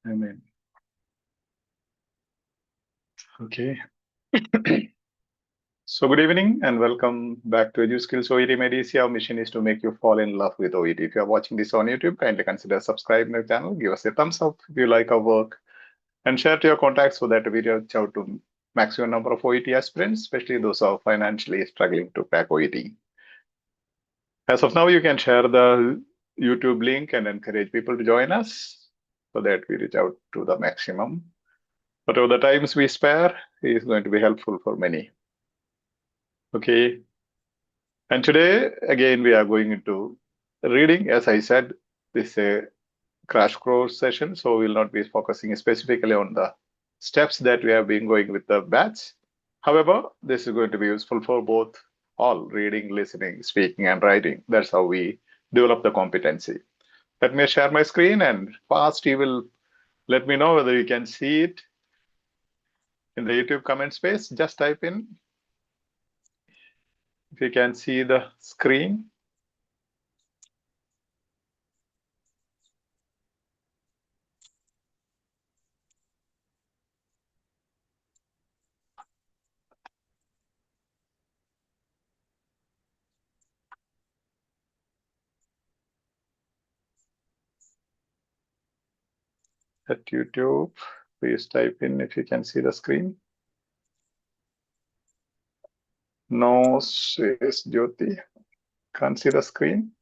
Amen. Okay. So good evening and welcome back to Edu Skills OET Medici. Our mission is to make you fall in love with OET. If you are watching this on YouTube, kindly consider subscribing to the channel. Give us a thumbs up if you like our work and share to your contacts so that we reach out to maximum number of OET aspirants, especially those who are financially struggling to crack OET. As of now, you can share the YouTube link and encourage people to join us so that we reach out to the maximum. But over the times we spare is going to be helpful for many. Okay. And today, again, we are going into reading. As I said, this is a crash course session, so we'll not be focusing specifically on the steps that we have been going with the batch. However, this is going to be useful for both all reading, listening, speaking, and writing. That's how we develop the competency. Let me share my screen, and fast you will let me know whether you can see it in the YouTube comment space. Just type in if you can see the screen. At YouTube, please type in if you can see the screen. No, says Jyoti. Can't see the screen.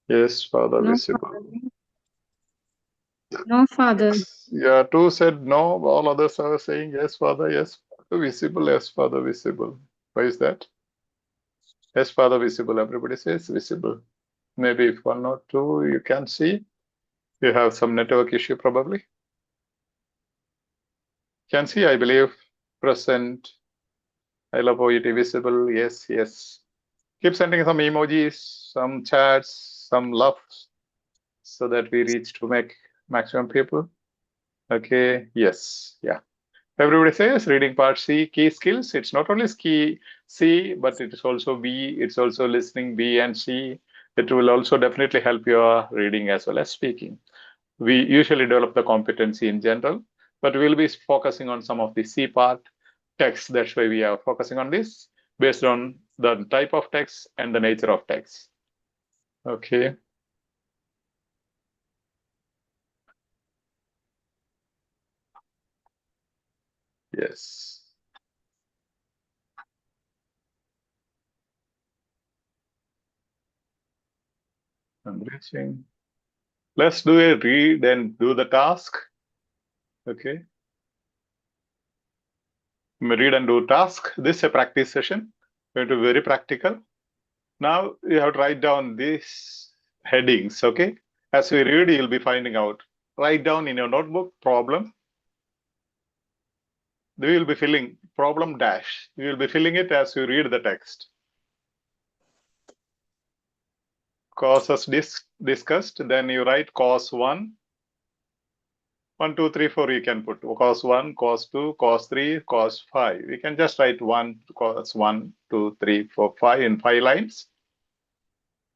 Yes, Father, No, visible. Father. No, Father. Yeah, two said no. All others are saying yes, Father, yes, Father, visible, yes, Father, visible. Why is that? Yes, Father, visible. Everybody says visible. Maybe if one or two you can see, you have some network issue probably. Can see, I believe, present. I love OET visible. Yes, yes. Keep sending some emojis, some chats, some loves, so that we reach to make maximum people. Okay, yes, yeah. Everybody says reading part C, key skills. It's not only key C, but it is also B. It's also listening B and C. It will also definitely help your reading as well as speaking. We usually develop the competency in general, but we'll be focusing on some of the C part text. That's why we are focusing on this based on the type of text and the nature of text. Okay. Yes. I'm reaching. Let's do a read and do the task. Okay. Read and do task. This is a practice session. Going to be very practical. Now you have to write down these headings. Okay. As we read, you'll be finding out. Write down in your notebook problem. We will be filling problem dash. You will be filling it as you read the text. Causes discussed. Then you write cause 1. 1, 2, 3, 4 you can put. Cause 1, cause 2, cause 3, cause 5. We can just write 1, cause 1, 2, 3, 4, 5 in 5 lines.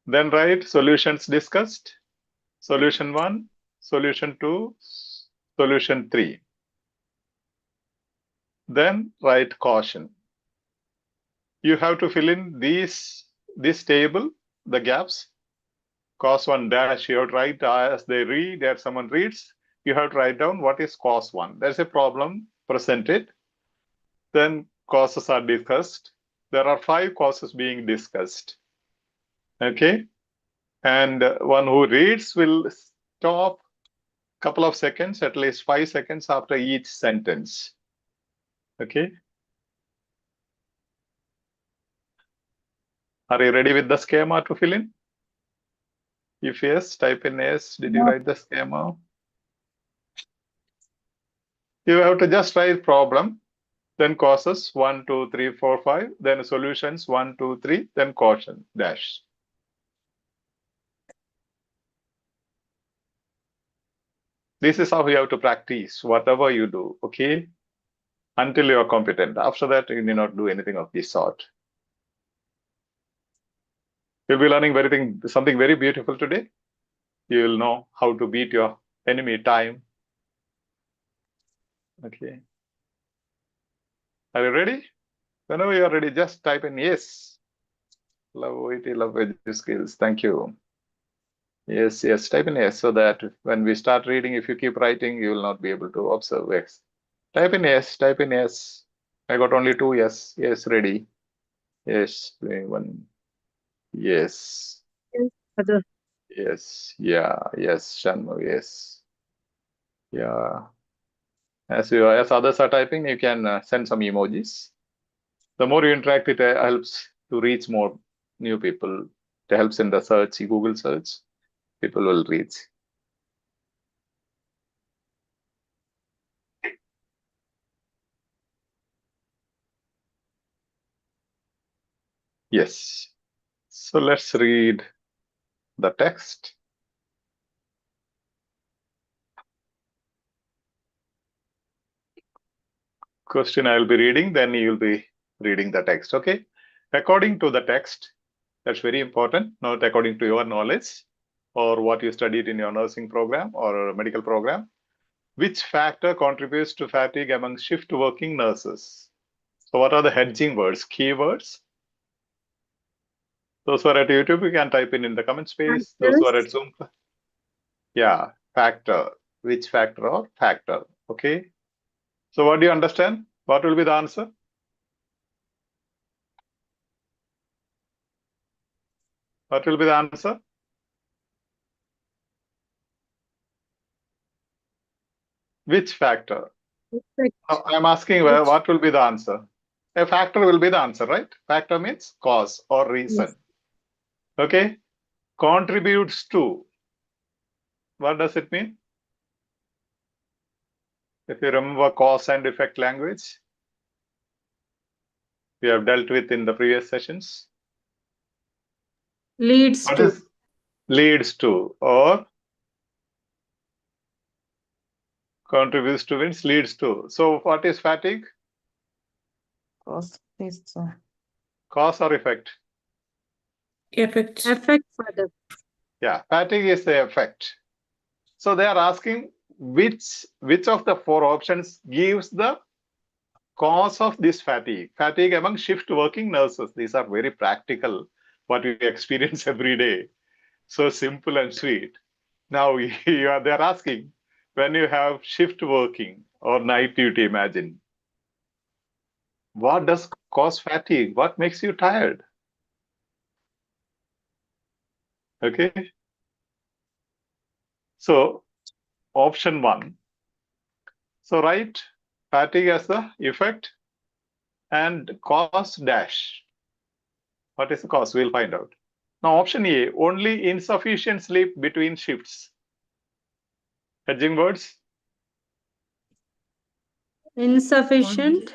Then write solutions discussed. Solution 1, solution 2, solution 3. Then write caution. You have to fill in this table, the gaps. Cause 1 dash, you have to write as they read, as someone reads, you have to write down what is cause 1. There's a problem presented. Then causes are discussed. There are 5 causes being discussed. Okay. And one who reads will stop a couple of seconds, at least 5 seconds after each sentence. Okay. Are you ready with the schema to fill in? If yes, type in yes. Did you write the schema? You have to just write problem, then causes 1, 2, 3, 4, 5, then solutions 1, 2, 3, then caution dash. This is how you have to practice whatever you do, okay? Until you are competent. After that, you need not do anything of this sort. You'll be learning something very beautiful today. you will know how to beat your enemy time. Okay. Are you ready? Whenever you are ready, just type in yes. Love OET, love EduSkills. Thank you. Yes, yes, type in yes so that when we start reading, if you keep writing, you will not be able to observe X. Type in yes, type in yes. I got only 2 yes. Yes, ready. Yes, one. Yes. Father. Yes. Yeah. Yes, Shanmu. Yes. Yeah. As others are typing, you can send some emojis. The more you interact, it helps to reach more new people. It helps in the search, Google search. People will reach. Yes. So let's read the text. Question I will be reading, then you will be reading the text. Okay. According to the text, that's very important, not according to your knowledge or what you studied in your nursing program or medical program. Which factor contributes to fatigue among shift working nurses? So what are the hedging words, keywords? Those who are at YouTube, you can type in the comment space. Those who are at Zoom, yeah, factor. Which factor or factor? Okay. So what do you understand? What will be the answer? What will be the answer? Which factor? Now, I'm asking what will be the answer? A factor will be the answer, right? Factor means cause or reason. Yes. Okay. Contributes to. What does it mean? If you remember cause and effect language, we have dealt with in the previous sessions. Leads What to. is leads to or contributes to means leads to. So what is fatigue? Cause is Cause or effect? Effect. Effect, Father. Yeah, fatigue is the effect. So they are asking which of the 4 options gives the cause of this fatigue? Fatigue among shift working nurses. These are very practical, what we experience every day. So simple and sweet. Now they're asking when you have shift working or night duty, imagine. What does cause fatigue? What makes you tired? Okay. So option 1. So write fatigue as the effect and cause dash. What is the cause? We'll find out. Now option A, only insufficient sleep between shifts. Hedging words? Insufficient.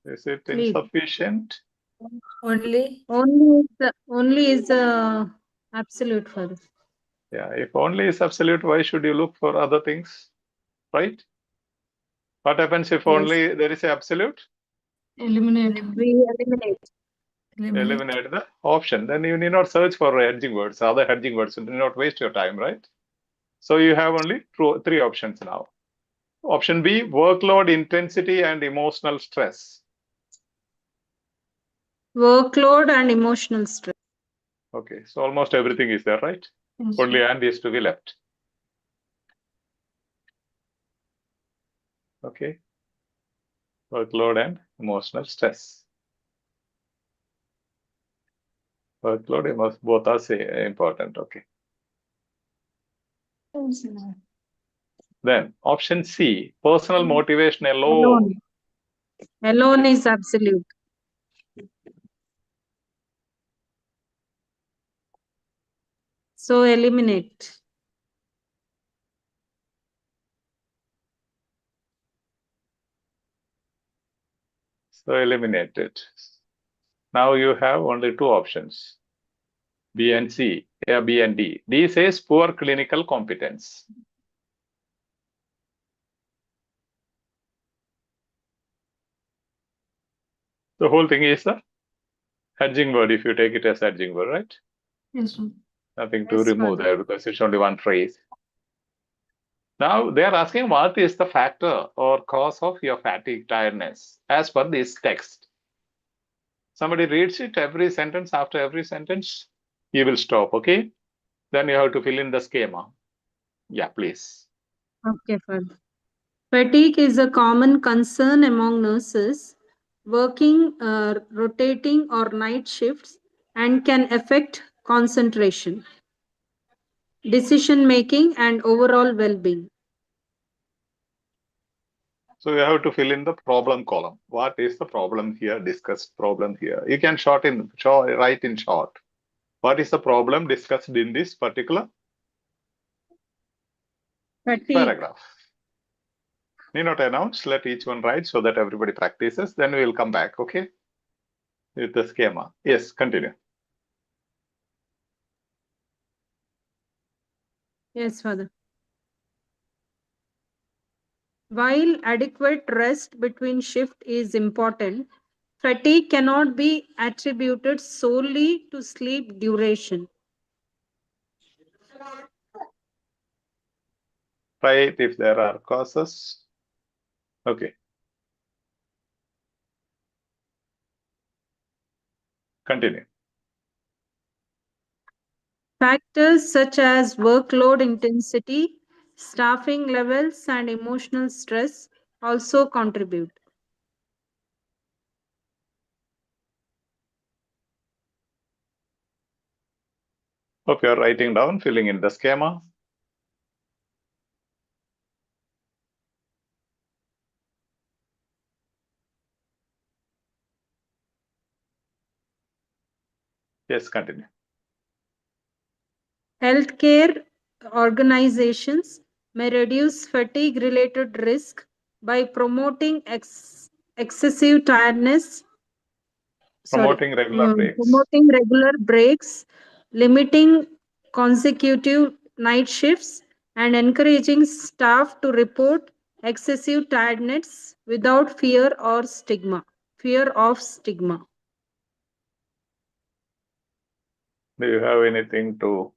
Is it Sleep. insufficient? Only is absolute, Father. Yeah, if only is absolute, why should you look for other things? Right? What happens if only there is absolute? Eliminate. We eliminate. Eliminate the option. Then you need not search for hedging words, other hedging words. You do not waste your time, right? So you have only 3 options now. Option B, workload intensity and emotional stress. Workload and emotional stress. Okay, so almost everything is there, right? Yes. Only and is to be left. Okay. Workload and emotional stress. Workload, both are important. Okay. Then option C, personal motivation alone. Alone is absolute. So eliminate. So eliminate it. Now you have only 2 options, B and C, B and D. D says poor clinical competence. The whole thing is a hedging word if you take it as hedging word, right? Yes. Nothing to Yes, remove Father. there because it's only one phrase. Now they are asking what is the factor or cause of your fatigue, tiredness, as per this text. Somebody reads it every sentence. After every sentence, you will stop. Okay. Then you have to fill in the schema. Yeah, please. Okay, Father. Fatigue is a common concern among nurses working rotating or night shifts and can affect concentration, decision making, and overall well being. So you have to fill in the problem column. What is the problem here? Discussed problem here. You can write in short. What is the problem discussed in this particular Fatigue. paragraph? Need not announce. Let each one write so that everybody practices. Then we will come back. Okay. With the schema. Yes. Continue. Yes, Father. While adequate rest between shift is important, fatigue cannot be attributed solely to sleep duration. Right. If there are causes. Okay. Continue. Factors such as workload intensity, staffing levels, and emotional stress also contribute. Hope you are writing down, filling in the schema. Yes, continue. Healthcare organizations may reduce fatigue related risk by promoting excessive tiredness, Promoting regular breaks. promoting regular breaks, limiting consecutive night shifts, and encouraging staff to report excessive tiredness without fear of stigma. Do you have anything to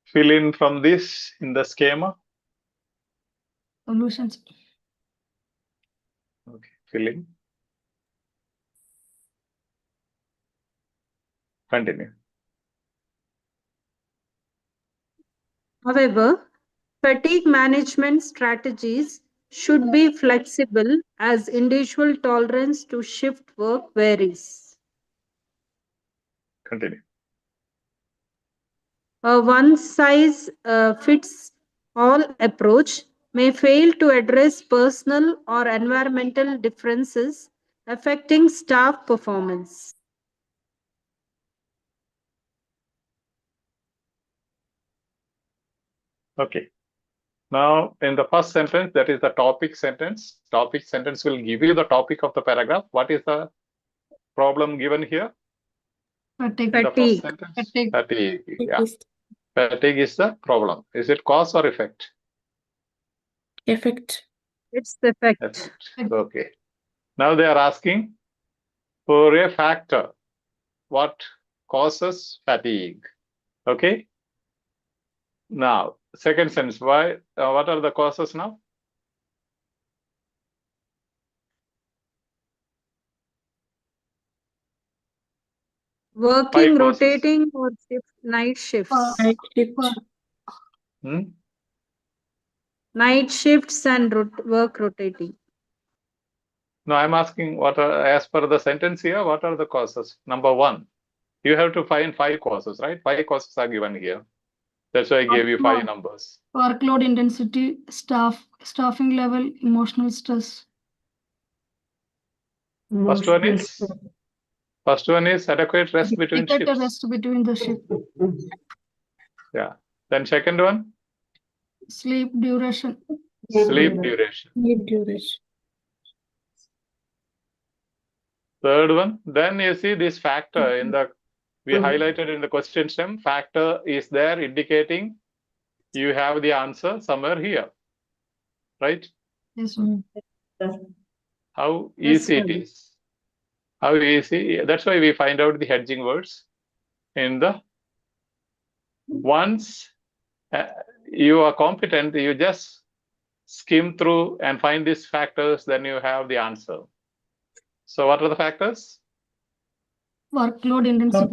fill in from this in the schema? Solutions. Okay, fill in. Continue. However, fatigue management strategies should be flexible as individual tolerance to shift work varies. Continue. A one size fits all approach may fail to address personal or environmental differences affecting staff performance. Okay. Now, in the first sentence, that is the topic sentence. Topic sentence will give you the topic of the paragraph. What is the problem given here? Fatigue. The first Fatigue. sentence. Fatigue. Fatigue. Yeah. Fatigue is the problem. Is it cause or effect? Effect. It's the effect. Effect. Okay. Now they are asking for a factor. What causes fatigue? Okay. Now, second sentence. Why? What are the causes now? Working, Five causes. rotating, or night shifts. Night shift. Night shifts and work rotating. No, I'm asking what are, as per the sentence here, what are the causes? Number one, you have to find 5 causes, right? 5 causes are given here. That's why I gave you 5 numbers. Workload intensity, staffing level, emotional stress. First one is adequate rest between Adequate shifts. rest between the shift. Yeah. Then second one, Sleep duration. sleep duration. Sleep duration. Third one, then you see this factor in the, we highlighted in the question stem, factor is there indicating you have the answer somewhere here, right? Yes, sir. How easy it is. How easy, that's why we find out the hedging words in the Once you are competent, you just skim through and find these factors, then you have the answer. So what are the factors? Workload intensity.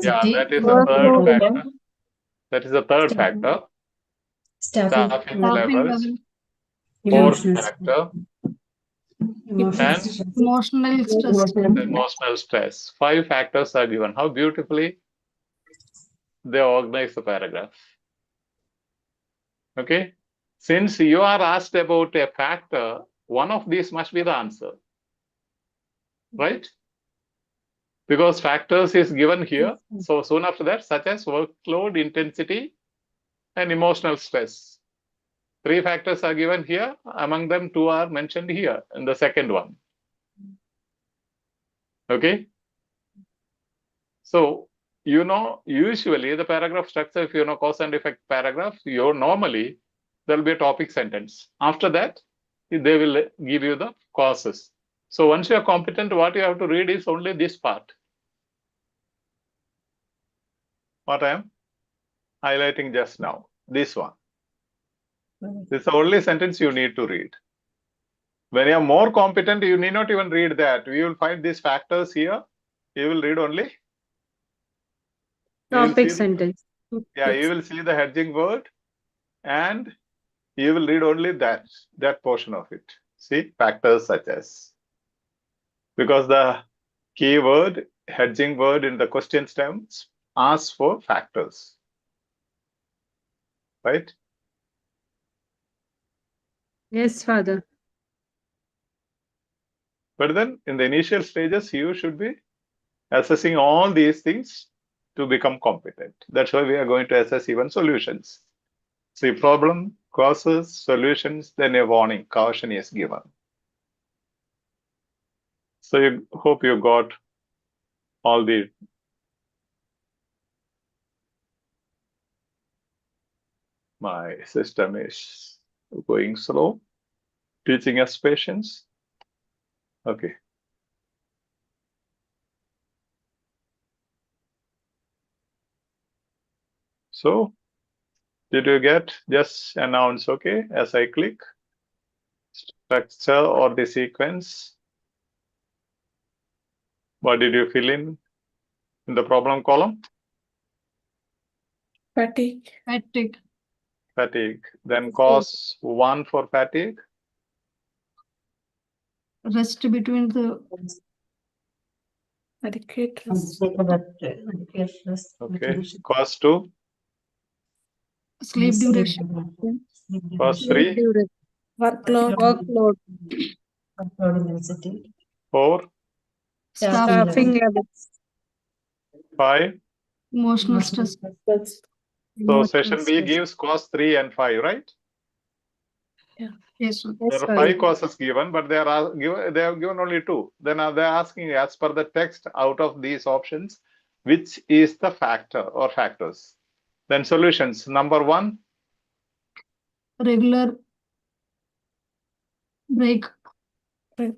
Yeah, that is the third factor. That is the third factor. Staffing Staffing levels. level. Fourth factor. And Emotional stress. emotional stress. 5 factors are given. How beautifully they organize the paragraph. Okay. Since you are asked about a factor, one of these must be the answer. Right? Because factors is given here. So soon after that, such as workload intensity and emotional stress. 3 factors are given here. Among them, 2 are mentioned here in the second one. Okay. So, usually the paragraph structure, if you know cause and effect paragraph, normally there will be a topic sentence. After that, they will give you the causes. So once you are competent, what you have to read is only this part. What I am highlighting just now, this one. This is the only sentence you need to read. When you are more competent, you need not even read that. We will find these factors here. You will read only Topic sentence. Yeah, you will see the hedging word and you will read only that portion of it. See, factors such as. Because the keyword, hedging word in the question stems asks for factors. Right? Yes, Father. But then in the initial stages, you should be assessing all these things to become competent. That's why we are going to assess even solutions. See, problem, causes, solutions, then a warning, caution is given. So you hope you got all the my system is going slow, teaching us patience. Okay. So did you get just announce, okay, as I click structure or the sequence? What did you fill in the problem column? Fatigue. Fatigue. Fatigue. Then cause 1 for fatigue. Rest between the Adequate rest. Okay. Cause 2. sleep duration. Cause 3. Workload. Workload. 4. Staffing levels. 5. Emotional stress. So session B gives cause 3 and 5, right? Yes, sir. There are 5 causes given, but they have given only 2. Then they're asking, as per the text, out of these options, which is the factor or factors? Then solutions. Number 1. Regular break. Okay.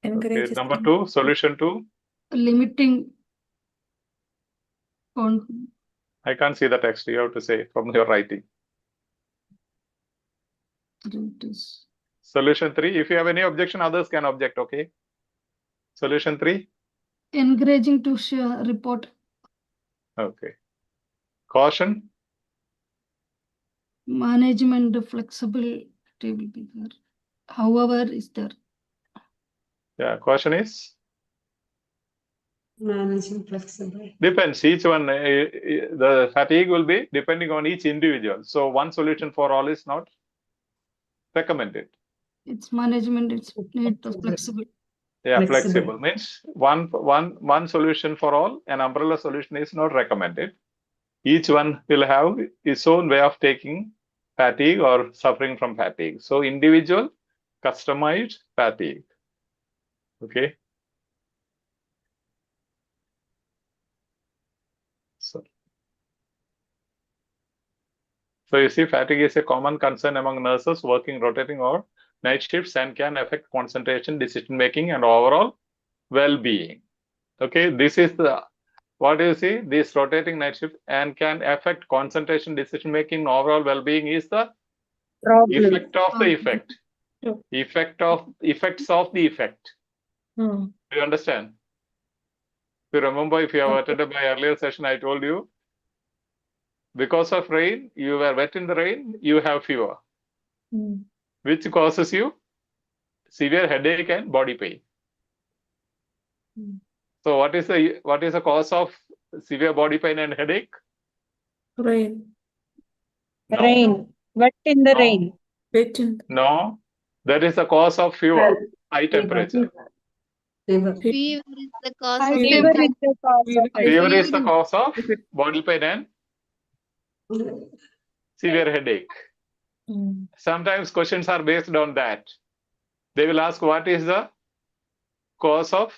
Number 2. Solution 2. Limiting on I can't see the text. You have to say from your writing. Solution 3. If you have any objection, others can object. Okay. Solution 3. encouraging to share report. Okay. Caution. Management flexibility will be there. However, is there. Yeah. Caution is. Managing flexible. Depends. Each one, the fatigue will be depending on each individual. So one solution for all is not recommended. It's management. It's need to flexible. Yeah, flexible means one solution for all. An umbrella solution is not recommended. Each one will have its own way of taking fatigue or suffering from fatigue. So individual, customized fatigue. Okay. So you see, fatigue is a common concern among nurses working rotating or night shifts and can affect concentration, decision making, and overall well-being. Okay, this is what do you see? This rotating night shift and can affect concentration, decision making, overall well-being is the effect of the effect. Effects of the effect. Do you understand? If you remember, if you have attended my earlier session, I told you, because of rain, you were wet in the rain, you have fever, which causes you severe headache and body pain. So what is the cause of severe body pain and headache? Rain. No. Rain. Wet in the No. rain. Wet in No, that is the cause of fever, high temperature. fever. Fever is the cause of Fever is the cause of Fever is the cause of body pain and severe headache. Sometimes questions are based on that. They will ask what is the cause of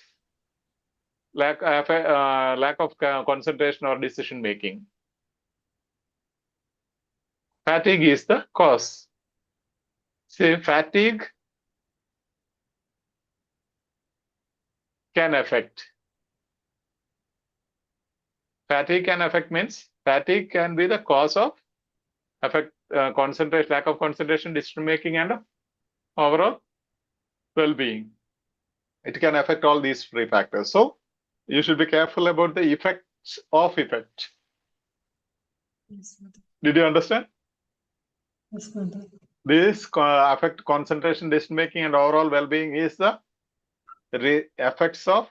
lack of concentration or decision making. Fatigue is the cause. See, fatigue can affect. Fatigue can affect means fatigue can be the cause of concentration, lack of concentration, decision making, and overall well-being. It can affect all these three factors. So you should be careful about the effects of effect. Did you understand? Yes, mother. This affect concentration, decision making, and overall well-being is the effects of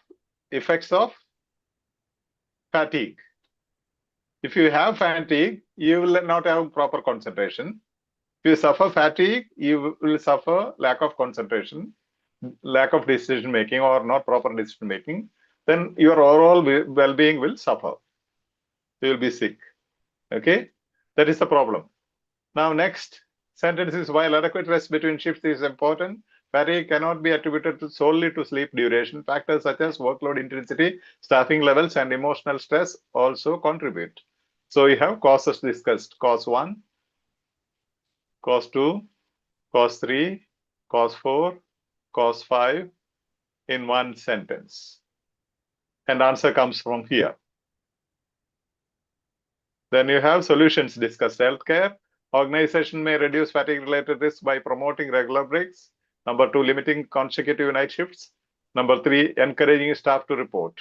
fatigue. If you have fatigue, you will not have proper concentration. If you suffer fatigue, you will suffer lack of concentration, lack of decision making, or not proper decision making. Then your overall well-being will suffer. You will be sick. Okay, that is the problem. Now, next sentence is, while adequate rest between shifts is important, fatigue cannot be attributed solely to sleep duration. Factors such as workload intensity, staffing levels, and emotional stress also contribute. So we have causes discussed: cause 1, cause 2, cause 3, cause 4, cause 5 in one sentence. And answer comes from here. Then you have solutions discussed: healthcare. Organization may reduce fatigue-related risk by promoting regular breaks. Number 2, limiting consecutive night shifts. Number 3, encouraging staff to report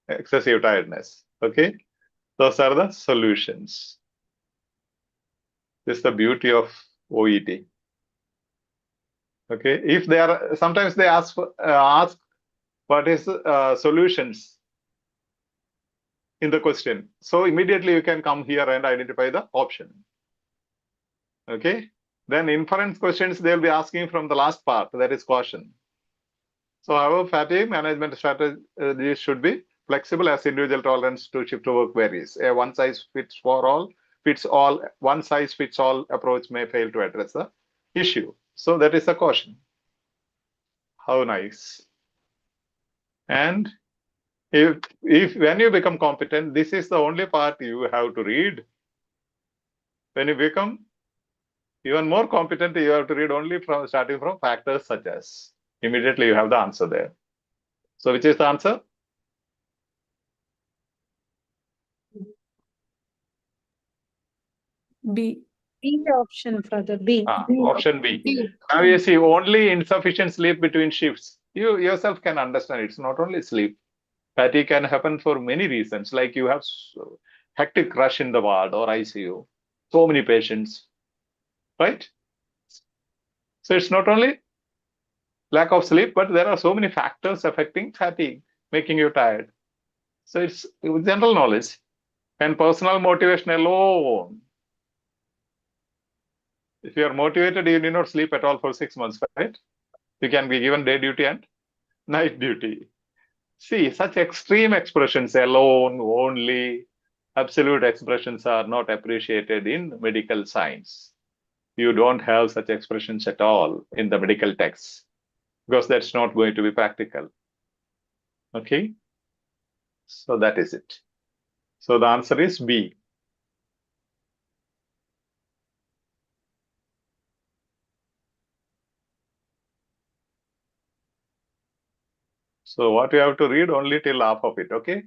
excessive tiredness. Okay, those are the solutions. This is the beauty of OET. Okay, if they are, sometimes they ask what is solutions in the question. So immediately you can come here and identify the option. Okay, then inference questions they'll be asking from the last part, that is caution. So our fatigue management strategy should be flexible as individual tolerance to shift work varies. A one size fits all approach may fail to address the issue. So that is a caution. How nice. And if when you become competent, this is the only part you have to read. When you become even more competent, you have to read only starting from factors such as. Immediately you have the answer there. So which is the answer? B. B option for the B. Option B. Now you see, only insufficient sleep between shifts. You yourself can understand it's not only sleep. Fatigue can happen for many reasons, like you have hectic rush in the ward or ICU, so many patients, right? So it's not only lack of sleep, but there are so many factors affecting fatigue, making you tired. So it's general knowledge. And personal motivation alone. If you are motivated, you need not sleep at all for 6 months, right? You can be given day duty and night duty. See, such extreme expressions, alone, only, absolute expressions are not appreciated in medical science. You don't have such expressions at all in the medical texts because that's not going to be practical. Okay, so that is it. So the answer is B. So what you have to read only till half of it, okay?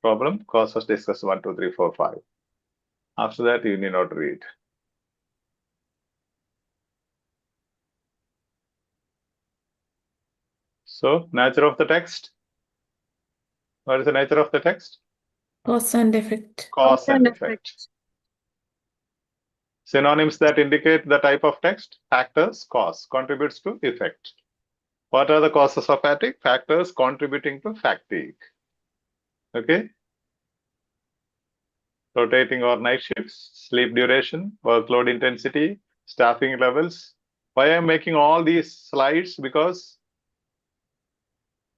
problem. Causes discuss 1, 2, 3, 4, 5. After that, you need not read. So, nature of the text. What is the nature of the text? Cause and effect. Cause and effect. Synonyms that indicate the type of text: factors, cause, contributes to effect. What are the causes of fatigue? Factors contributing to fatigue. Okay. Rotating or night shifts, sleep duration, workload intensity, staffing levels. Why I'm making all these slides? Because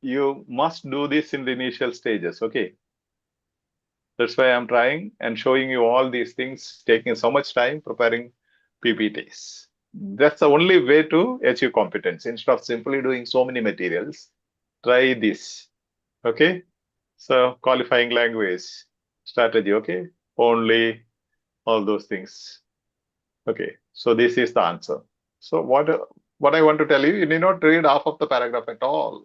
you must do this in the initial stages. Okay. That's why I'm trying and showing you all these things, taking so much time preparing PPTs. That's the only way to achieve competence. Instead of simply doing so many materials, try this. Okay. So qualifying language, strategy. Okay. Only all those things. Okay. So this is the answer. So what I want to tell you, you need not read half of the paragraph at all.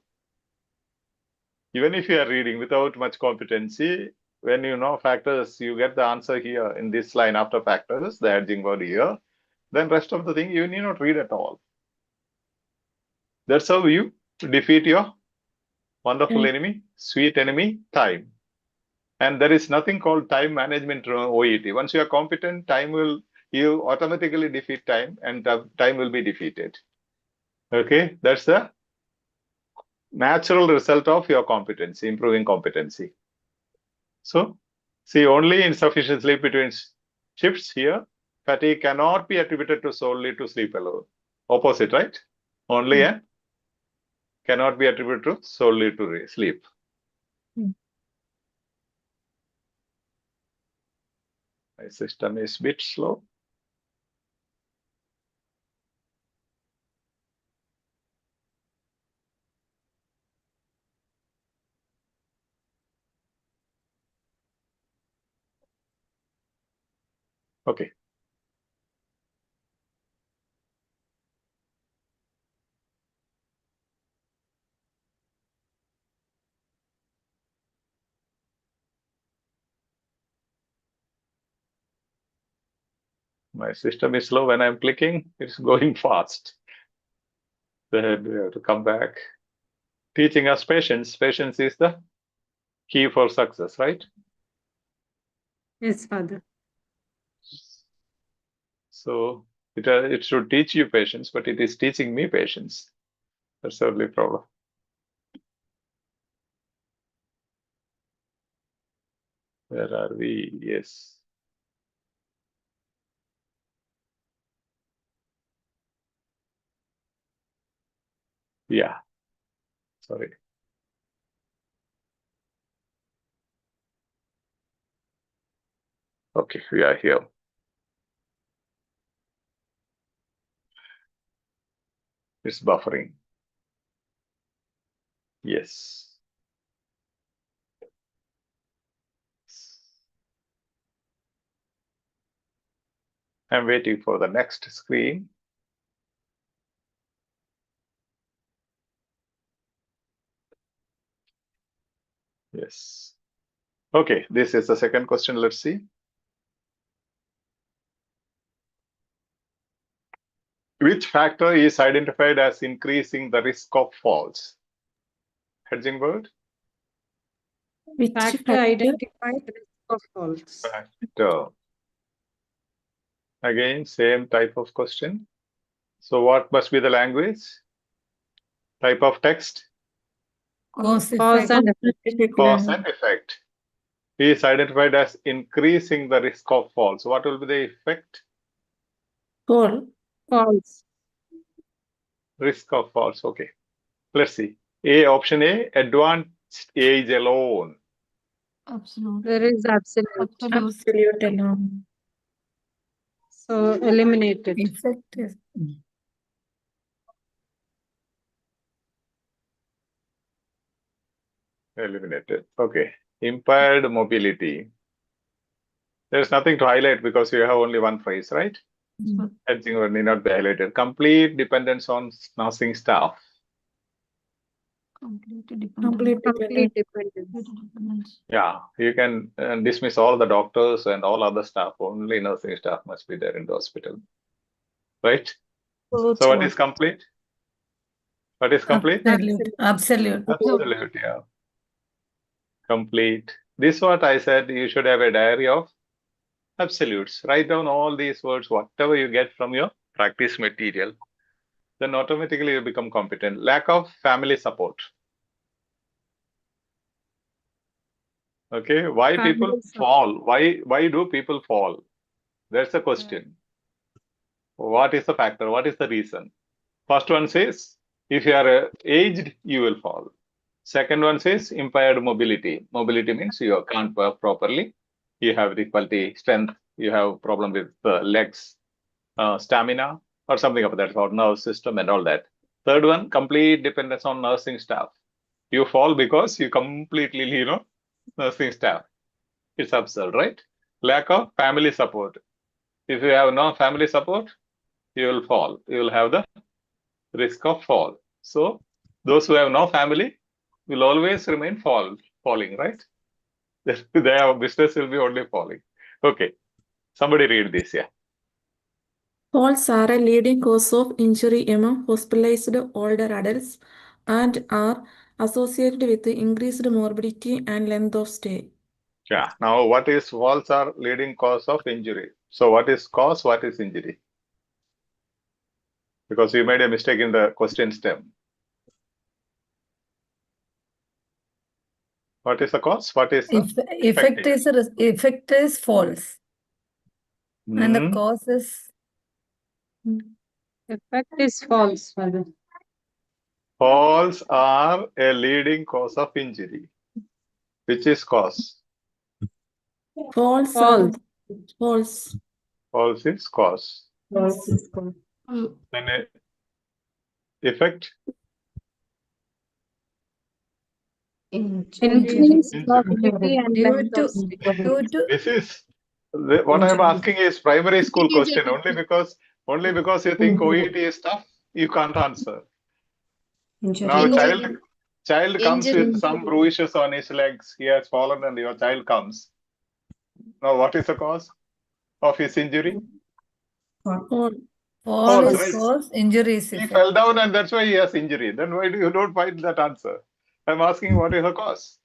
Even if you are reading without much competency, when you know factors, you get the answer here in this line after factors, the hedging word here, then rest of the thing you need not read at all. That's how you defeat your wonderful enemy, sweet enemy, time. And there is nothing called time management OET. Once you are competent, you automatically defeat time and time will be defeated. Okay, that's the natural result of your competency, improving competency. So, see, only insufficient sleep between shifts here, fatigue cannot be attributed to solely to sleep alone. Opposite, right? Only and cannot be attributed to solely to sleep. My system is a bit slow. Okay. My system is slow. When I'm clicking, it's going fast. Then we have to come back. Teaching us patience. Patience is the key for success, right? Yes, Father. So it should teach you patience, but it is teaching me patience. That's the only problem. Where are we? Yes. Yeah. Sorry. Okay, we are here. It's buffering. Yes. I'm waiting for the next screen. Yes. Okay, this is the second question. Let's see. Which factor is identified as increasing the risk of falls? Hedging word? Which Factor identified risk of falls. Factor. Again, same type of question. So what must be the language? Type of text? Cause Cause and effect. Cause and effect. Is identified as increasing the risk of falls. What will be the effect? Fall. False. Risk of falls. Okay. Let's see. Option A, advanced age alone. Absolute. There is absolute. Absolute alone. So eliminated. Effect is Eliminated. Okay. Impaired mobility. There's nothing to highlight because you have only one phrase, right? Hedging word need not be highlighted. Complete dependence on nursing staff. Complete Complete Complete dependence. dependence. Yeah, you can dismiss all the doctors and all other staff. Only nursing staff must be there in the hospital, right? So what is complete? What is complete? Absolute. Absolute. Absolute, yeah. Complete. This what I said, you should have a diary of absolutes. Write down all these words, whatever you get from your practice material. Then automatically you become competent. Lack of family support. Okay, why people Family support. fall? Why do people fall? That's the question. What is the factor? What is the reason? First one says, if you are aged, you will fall. Second one says impaired mobility. Mobility means you can't work properly. You have difficulty, strength. You have problem with the legs, stamina, or something of that sort, nerve system and all that. Third one, complete dependence on nursing staff. You fall because you completely, nursing staff. It's absurd, right? Lack of family support. If you have no family support, you will fall. You will have the risk of fall. So those who have no family will always remain falling, right? Their business will be only falling. Okay. Somebody read this, yeah. Falls are a leading cause of injury among hospitalized older adults and are associated with increased morbidity and length of stay. Yeah. Now, what is falls are leading cause of injury? So, what is cause? What is injury? Because you made a mistake in the question stem. What is the cause? What is the Effect is false, and the Hmm. cause is Effect is false, Father. Falls are a leading cause of injury. Which is cause? Falls are False. false. False is cause. False is false. Then effect? Increase Injury. mobility and due length to of stay. This is what I'm asking is primary school Injury is question. Only because you think OET is tough, you can't answer. Now Injury. child comes Injury. with some bruises on his legs. He has fallen, and your child comes. Now, what is the cause of his injury? Fall. fall False, is right? cause, injury is He effect. fell down, and that's why he has injury. Then why do you don't find that answer? I'm asking what is the cause?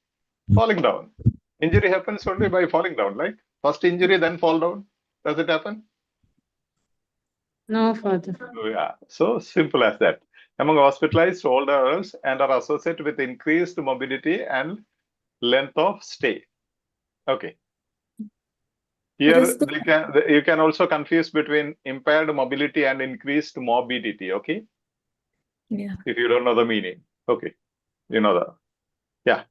Falling down. Injury happens only by falling down, right? First injury, then fall down. Does it happen? No, Father. Yeah, so simple as that. Among hospitalized older adults and are associated with increased mobility and length of stay. Okay. Here Risk- you can also confuse between impaired mobility and increased morbidity. Okay. Yeah. If you don't know the meaning. Okay. You know that. Yeah.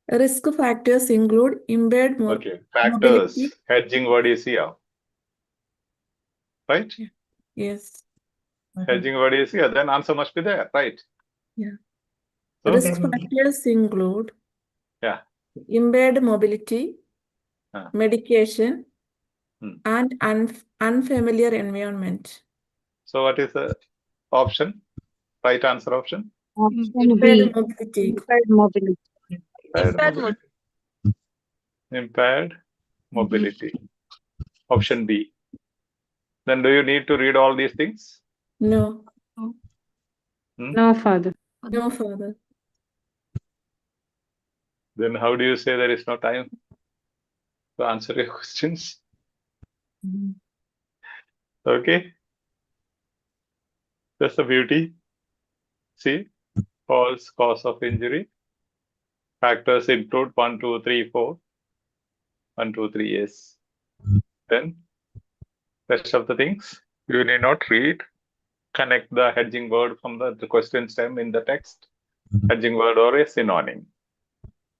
Risk factors include impaired Okay. Factors. mobility. Hedging word is here. Right? Yes. Hedging word is here. Then answer must be there. Right? Yeah. So, Risk factors include yeah. impaired mobility, medication, and unfamiliar environment. So what is the option? Right answer option? Option Impaired B. mobility. Impaired mobility. Impaired mobility. Option B. Then do you need to read all these things? No. No, Father. No further. Then how do you say there is no time to answer your questions? Okay. That's the beauty. See, false cause of injury. Factors include 1, 2, 3, 4. 1, 2, 3, yes. Then rest of the things you need not read. Connect the hedging word from the question stem in the text. Hedging word or a synonym.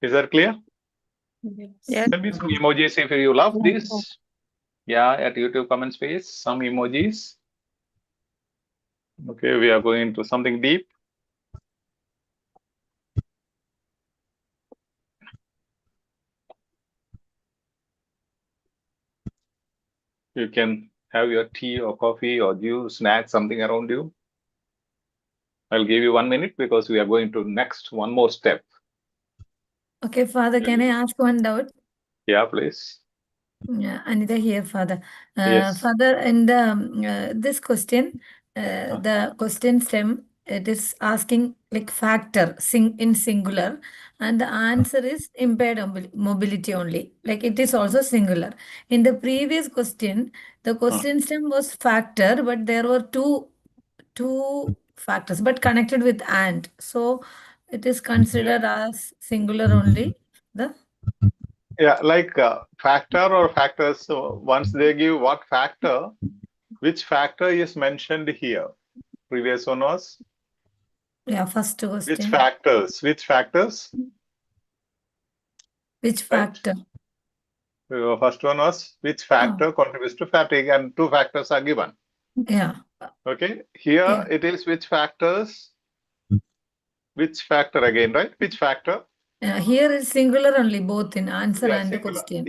Is that clear? Yes. Send me some emojis if you love this. Yeah, at YouTube comment space, some emojis. Okay, we are going into something deep. You can have your tea or coffee or juice, snack, something around you. I'll give you 1 minute because we are going to next one more step. Okay, Father, can I ask one doubt? Yeah, please. Yeah, Anita here, Father. Yes. Father, in the this question, the question stem, it is asking like factor in singular, and the answer is impaired mobility only. Like it is also singular. In the previous question, the question stem was factor, but there were two factors, but connected with and. So it is considered as singular only. The Yeah, like factor or factors. So once they give what factor, which factor is mentioned here? Previous one was first which question. factors? Which factors? Which Right? factor? First one was which factor contributes to fatigue, and two factors are given. Yeah. Okay. Here Yeah. it is which factors? Which factor again, right? Which factor? Here is singular only, both in answer Yeah, and the singular. question.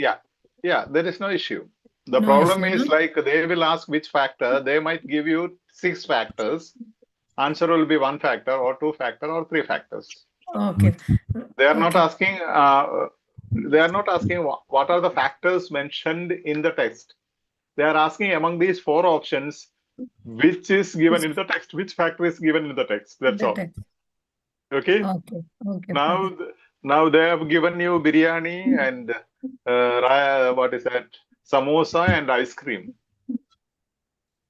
Yeah, there is no issue. The No problem issue, is no? like they will ask which factor. They might give you 6 factors. Answer will be 1 factor or 2 factor or 3 factors. Okay. They are not Okay. asking. They are not asking what are the factors mentioned in the text. They are asking among these 4 options, which is given in the text. Which factor is given in the text? That's The all. text. Okay. Okay. Okay. Now, Father. now they have given you biryani and what is that? Samosa and ice cream.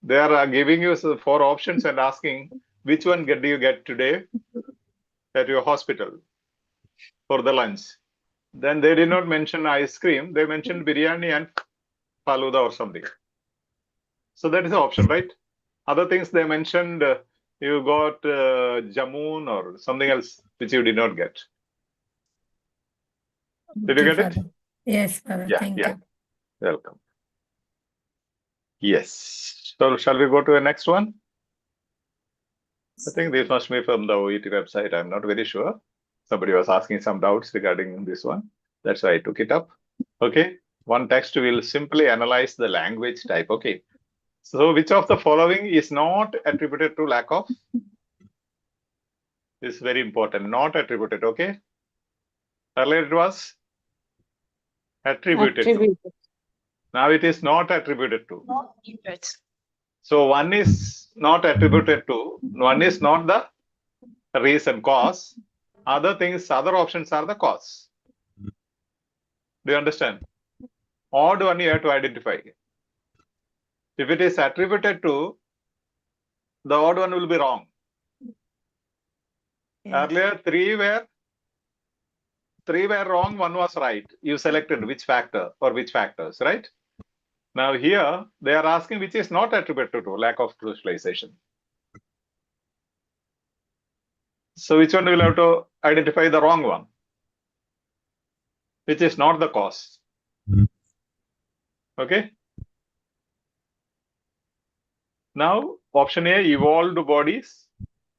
They are giving you 4 options and asking which one do you get today at your hospital for the lunch. Then they did not mention ice cream. They mentioned biryani and faluda or something. So that is the option, right? Other things they mentioned, you got jamun or something else which you did not get. Did you Okay, get it? Father. Yes, Father. Yeah, Thank yeah. you. Welcome. Yes. So shall we go to the next one? I think this must be from the OET website. I'm not very sure. Somebody was asking some doubts regarding this one. That's why I took it up. Okay. One text will simply analyze the language type. Okay. So which of the following is not attributed to lack of? This is very important. Not attributed. Okay. Earlier it was attributed to. Now it is not attributed to. So one is not attributed to. One is not the reason, cause. Other options are the cause. Do you understand? Odd one you have to identify. If it is attributed to, the odd one will be wrong. Earlier, three were wrong, one was right. You selected which factor or which factors, right? Now here, they are asking which is not attributed to lack of crucialization. So which one will have to identify the wrong one? Which is not the cause. Okay. Now, option A, evolved bodies.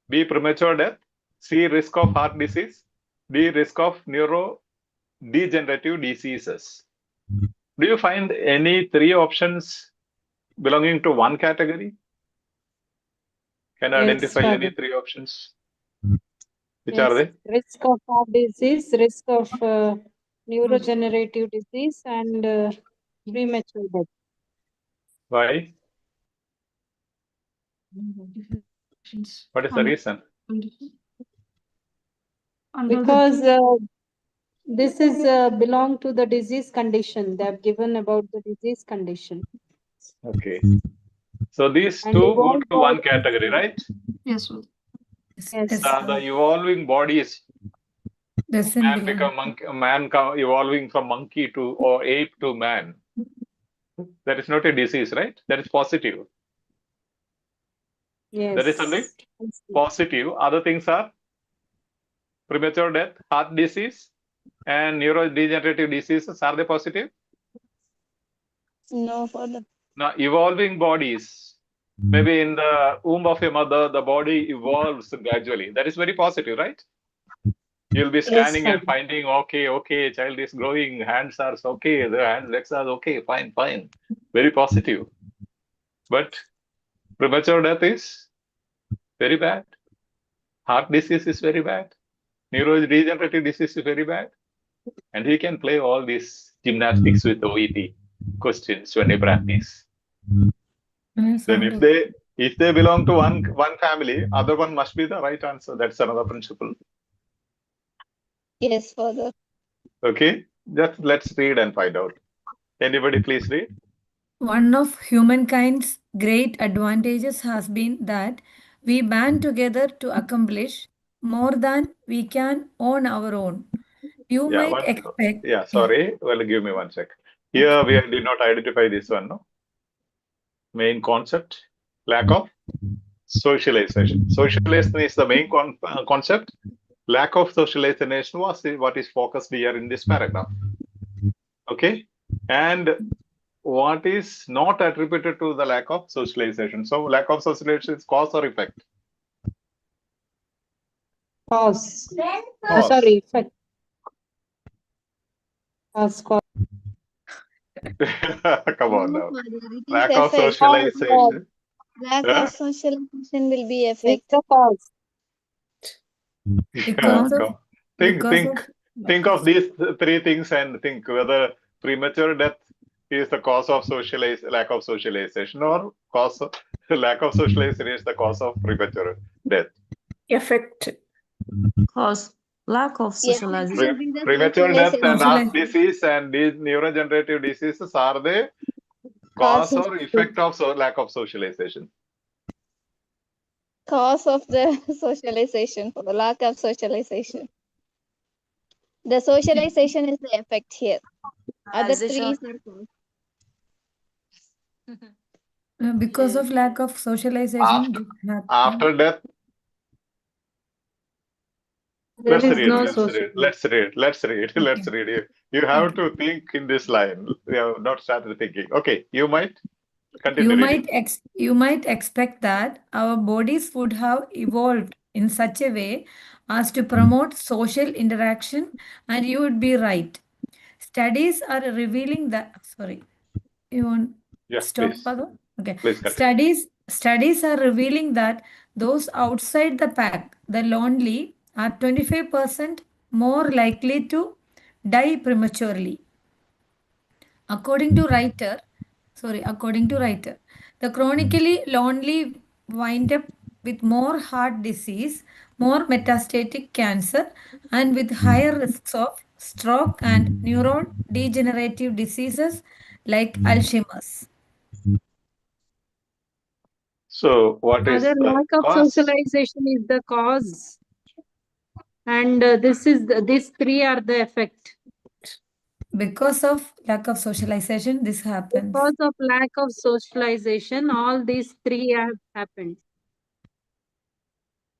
B, premature death. C, risk of heart disease. D, risk of neurodegenerative diseases. Do you find any 3 options belonging to one category? Can you identify any 3 options? Which are they? Risk of heart disease, risk of neurodegenerative disease, and premature death. Why? What is the reason? Because this is belong to the disease condition. They have given about the disease condition. Okay. So these And 2 go evolved to one body- category, right? Yes. Yes. The evolving bodies. Doesn't Man belong. become monkey, evolving from monkey to or ape to man. That is not a disease, right? That is positive. Yes. That is something positive. Other things are premature death, heart disease, and neurodegenerative diseases. Are they positive? No, Father. Now, evolving bodies. Maybe in the womb of a mother, the body evolves gradually. That is very positive, right? You'll be scanning and finding, okay, child is growing, hands are okay, the hands, legs are okay, fine. Very positive. But premature death is very bad. Heart disease is very bad. Neurodegenerative disease is very bad. And he can play all these gymnastics with OET questions when he practice. Then if they belong to one family, other one must be the right answer. That's another principle. Yes, Father. Okay, just let's read and find out. Anybody please read. One of humankind's great advantages has been that we band together to accomplish more than we can on our own. You might expect. Sorry. Well, give me 1 sec. Here we did not identify this one. No. Main concept: lack of socialization. Socialization is the main concept. Lack of socialization was what is focused here in this paragraph. Okay, and what is not attributed to the lack of socialization? So, lack of socialization is cause or effect? Cause. Cause. Sorry, effect. Cause. Come on now. Father, it is Lack of effect. socialization. Lack of socialization will be It's effect. the cause. Think of these three things and think whether premature death is the cause of lack of socialization, or lack of socialization is the cause of premature death. Effect. Cause lack of socialization. Premature death and heart disease and these neurodegenerative diseases are the cause or effect of lack of socialization? Cause of the socialization, for the lack of socialization. The socialization is the effect here. Other three is the cause. Because of lack of socialization. After death. Let's read. You have to think in this line. We have not started thinking. Okay, you might continue. You might expect that our bodies would have evolved in such a way as to promote social interaction, and you would be right. Studies are revealing that. Sorry, you want stop, Padu? Okay. Studies are revealing that those outside the pack, the lonely, are 25% more likely to die prematurely. According to writer, the chronically lonely wind up with more heart disease, more metastatic cancer, and with higher risks of stroke and neurodegenerative diseases like Alzheimer's. So, what is the lack of cause? Socialization is the cause, and these three are the effect. Because of lack of socialization, this happens. Because of lack of socialization, all these three have happened.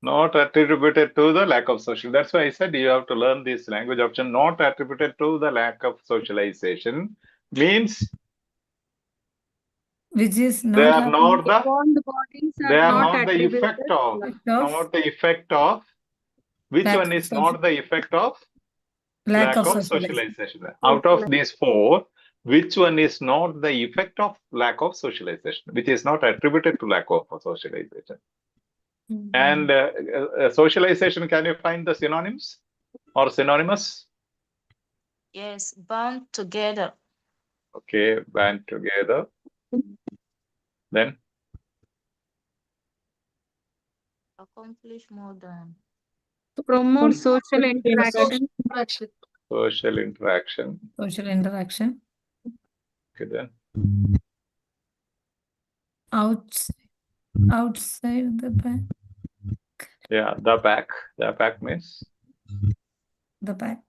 Not attributed to the lack of social. That's why I said you have to learn this language option. Not attributed to the lack of socialization means which is not they are not the effect of. Which one is not the effect of lack of socialization? Out of these four, which one is not the effect of lack of socialization, which is not attributed to lack of socialization? And socialization, can you find the synonyms or synonymous? Yes, bound together. Okay, band together. Then? Accomplish more than. To promote social interaction. Social interaction. Okay, then. Outside the back. Yeah, the back. The back means? The back.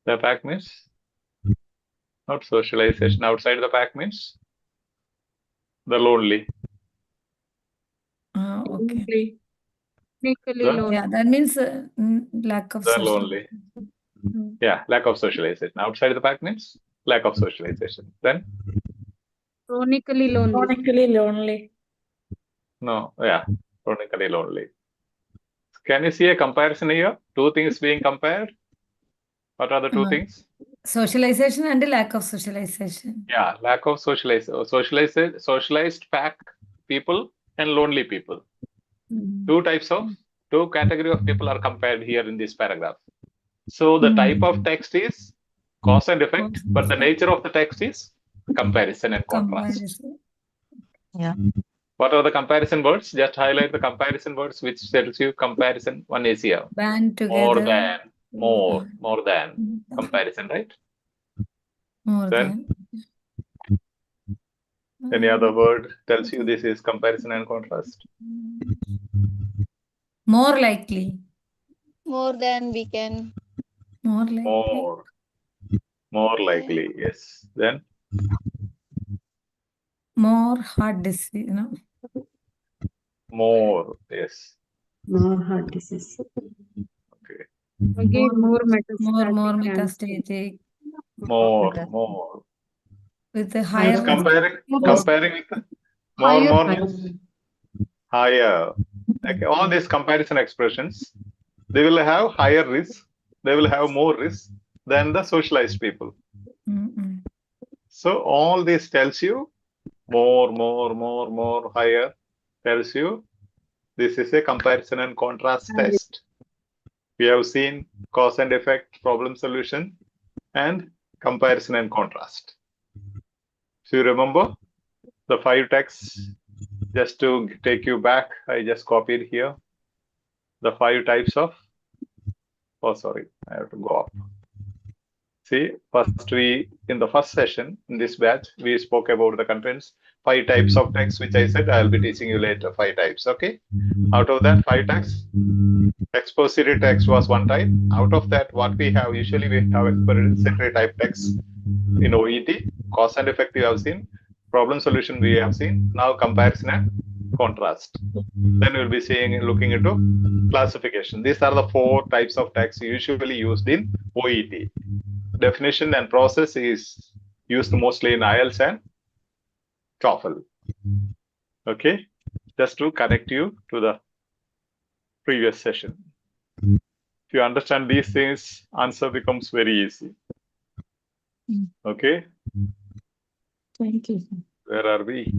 The back means? Not socialization. Outside the back means? The lonely. Okay. Yeah, that means lack of lonely. Yeah, lack of socialization. Outside the back means lack of socialization. Then? Chronically lonely. No, yeah, chronically lonely. Can you see a comparison here? Two things being compared. What are the two things? Socialization and lack of socialization. Yeah, lack of socialized pack people and lonely people. Two category of people are compared here in this paragraph. So the type of text is cause and effect, but the nature of the text is comparison and contrast. Comparison. Yeah. What are the comparison words? Just highlight the comparison words which tells you comparison. One is here. Band More together. than, more than. Comparison, right? More Then than. any other word tells you this is comparison and contrast. More likely. More than we can. More likely. More likely, yes. Then More heart disease, more, yes. More heart disease. Okay. Again, more More metastatic. More. With a higher. Comparing with more higher. Okay, all these comparison expressions, they will have higher risk, they will have more risk than the socialized people. So all this tells you more, higher, tells you this is a comparison and contrast test. We have seen cause and effect, problem solution, and comparison and contrast. So you remember the 5 texts, just to take you back, I just copied here the 5 types of, I have to go up. See, in the first session, in this batch, we spoke about the contents, 5 types of text, which I said I'll be teaching you later, 5 types, okay? Out of that 5 types, expository text was 1 type. Out of that, what we have, usually we have expository type text in OET, cause and effect we have seen, problem solution we have seen, now comparison and contrast. Then we'll be looking into classification. These are the 4 types of text usually used in OET. Definition and process is used mostly in IELTS and TOEFL. Okay, just to connect you to the previous session. If you understand these things, answer becomes very easy. Okay. Thank you. Where are we?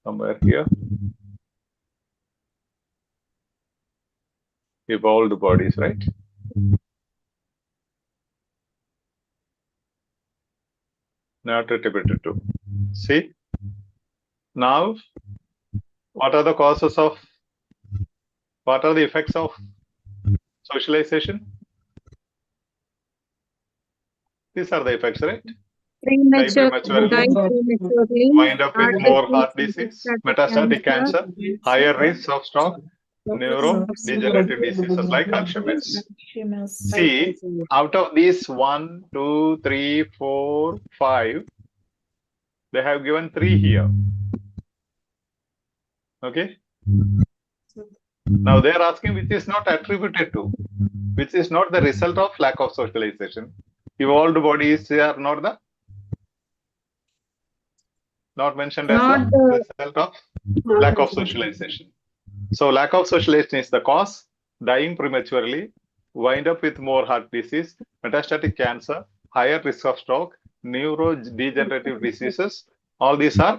Somewhere here. Evolved bodies, right? Not attributed to. See? Now, what are the effects of socialization? These are the effects, right? Prematurely, wind up with more heart disease, metastatic cancer, higher risk of stroke, neurodegenerative diseases like Alzheimer's. See, out of these 1, 2, 3, 4, 5, they have given 3 here. Okay. Now they are asking which is not attributed to, which is not the result of lack of socialization. Evolved bodies are not mentioned as the result of lack of socialization. So lack of socialization is the cause, dying prematurely, wind up with more heart disease, metastatic cancer, higher risk of stroke, neurodegenerative diseases. All these are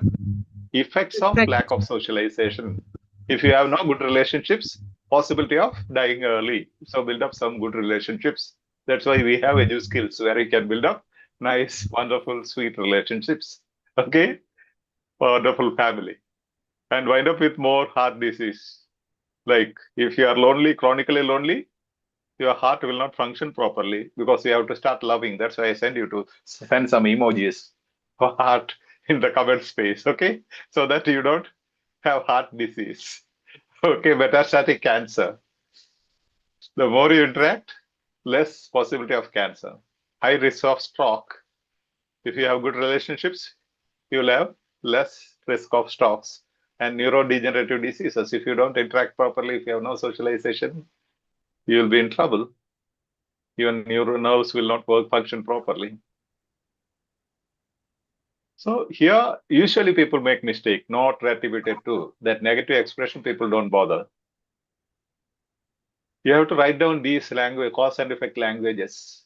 effects of lack of socialization. If you have no good relationships, possibility of dying early. So build up some good relationships. That's why we have EduSkills, where you can build up nice, wonderful, sweet relationships. Okay? Wonderful family. And wind up with more heart disease. Like if you are lonely, chronically lonely, your heart will not function properly because you have to start loving. That's why I send you to send some emojis for heart in the comment space. Okay? So that you don't have heart disease. Okay, metastatic cancer. The more you interact, less possibility of cancer. High risk of stroke. If you have good relationships, you will have less risk of strokes. And neurodegenerative diseases. If you don't interact properly, if you have no socialization, you will be in trouble. Your neural nerves will not function properly. So here, usually people make mistake, not attributed to. That negative expression, people don't bother. You have to write down these language, cause and effect languages.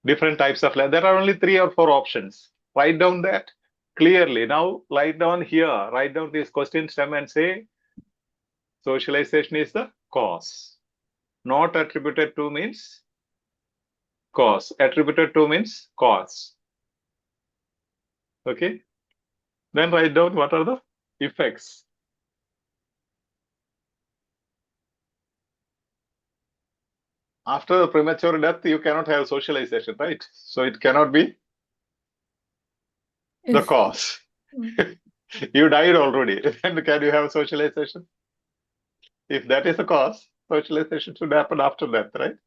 Different types of language. There are only 3 or 4 options. Write down that clearly. Now, write down here, write down this question stem and say, Socialization is the cause. Not attributed to means cause. Attributed to means cause. Okay. Then write down what are the effects. After premature death, you cannot have socialization, right? So it cannot be the cause. You died already. Then can you have socialization? If that is the cause, socialization should happen after death, right?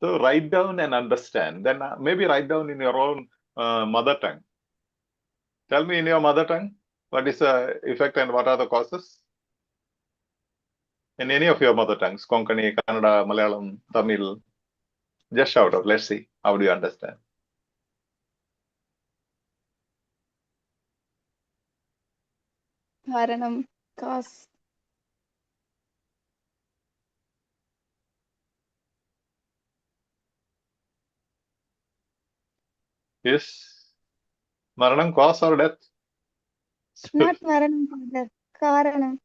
So write down and understand. Then maybe write down in your own mother tongue. Tell me in your mother tongue, what is the effect and what are the causes? In any of your mother tongues, Konkani, Kannada, Malayalam, Tamil, just shout out. Let's see. How do you understand? Karanam, cause. Is Maranam cause or death? Not Varanam, father. Karanam.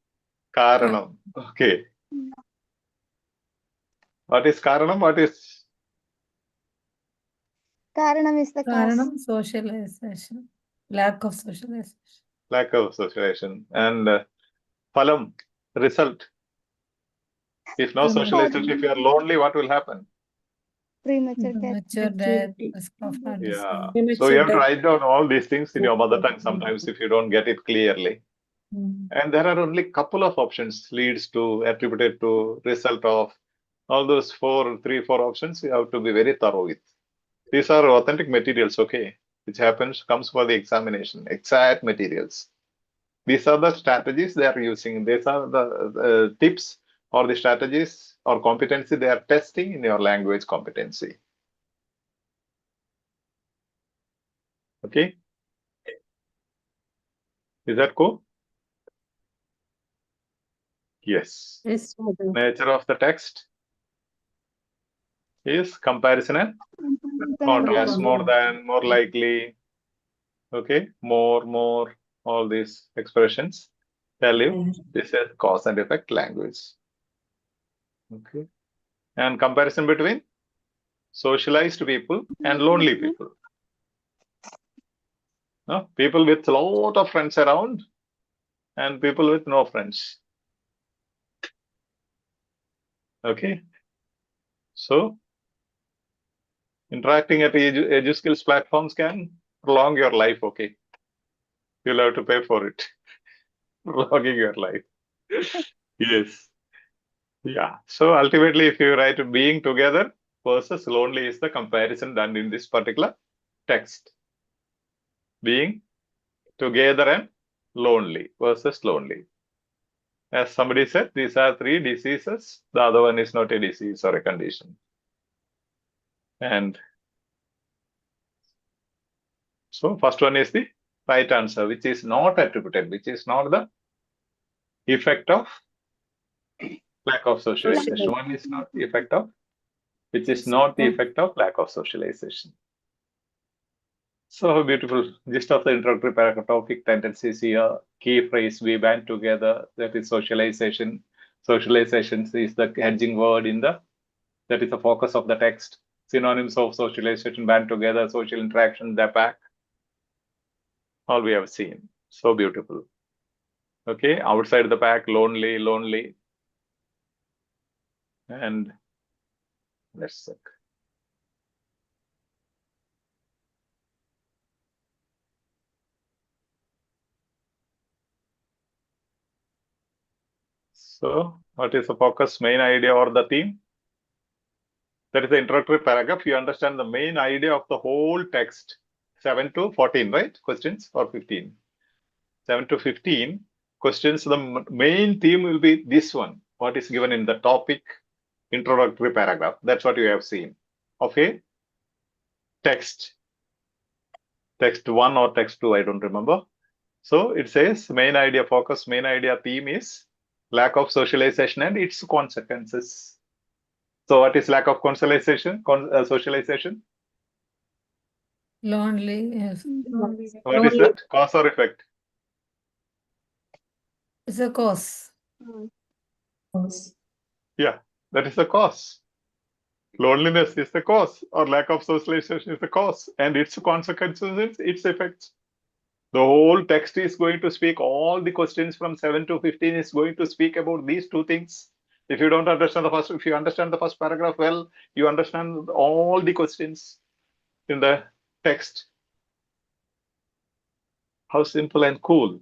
Karanam. Okay. What is Karanam? What is Karanam is the cause. Karanam, socialization. Lack of socialization. lack of socialization? And Phalam, result. If no socialization, if you are lonely, what will happen? Premature death. Premature death, risk of heart Yeah. disease. So you have to write down all these things in your mother tongue sometimes if you don't get it clearly. And there are only couple of options, leads to, attributed to, result of. All those 4 options you have to be very thorough with. These are authentic materials, okay, which comes for the examination, exact materials. These are the strategies they are using. These are the tips or the strategies or competency they are testing in your language competency. Okay. Is that cool? Yes. Yes, father. Nature of the text is comparison and contrast, more than, more likely. Okay, more, all these expressions tell you this is cause and effect language. Okay, and comparison between socialized people and lonely people. People with a lot of friends around and people with no friends. Okay, so interacting at EduSkills platforms can prolong your life. Okay, you'll have to pay for it. Prolonging your life. Yes. Yeah. So ultimately, if you write being together versus lonely is the comparison done in this particular text. Being together and lonely versus lonely. As somebody said, these are 3 diseases. The other one is not a disease or a condition. And so first one is the right answer, which is not attributed, which is not the effect of lack of socialization. One is not the effect of, which is not the effect of lack of socialization. So beautiful. Gist of the introductory paragraph, topic, tendencies here. Key phrase, we band together. That is socialization. Socialization is the hedging word that is the focus of the text. Synonyms of socialization, band together, social interaction, the pack. All we have seen. So beautiful. Okay, outside the pack, lonely. And let's check. So what is the focus, main idea or the theme? That is the introductory paragraph. You understand the main idea of the whole text. 7 to 14, right? Questions or 15? 7 to 15 questions. The main theme will be this one. What is given in the topic introductory paragraph. That's what you have seen. Okay. Text 1 or text 2, I don't remember. So it says main idea focus, main idea theme is lack of socialization and its consequences. So what is lack of socialization? Lonely, yes. What is that? Cause or effect? It's a cause. Cause. Yeah, that is the cause. Loneliness is the cause, or lack of socialization is the cause, and its consequences, its effects. The whole text is going to speak, all the questions from 7 to 15 is going to speak about these two things. If you don't understand if you understand the first paragraph well, you understand all the questions in the text. How simple and cool.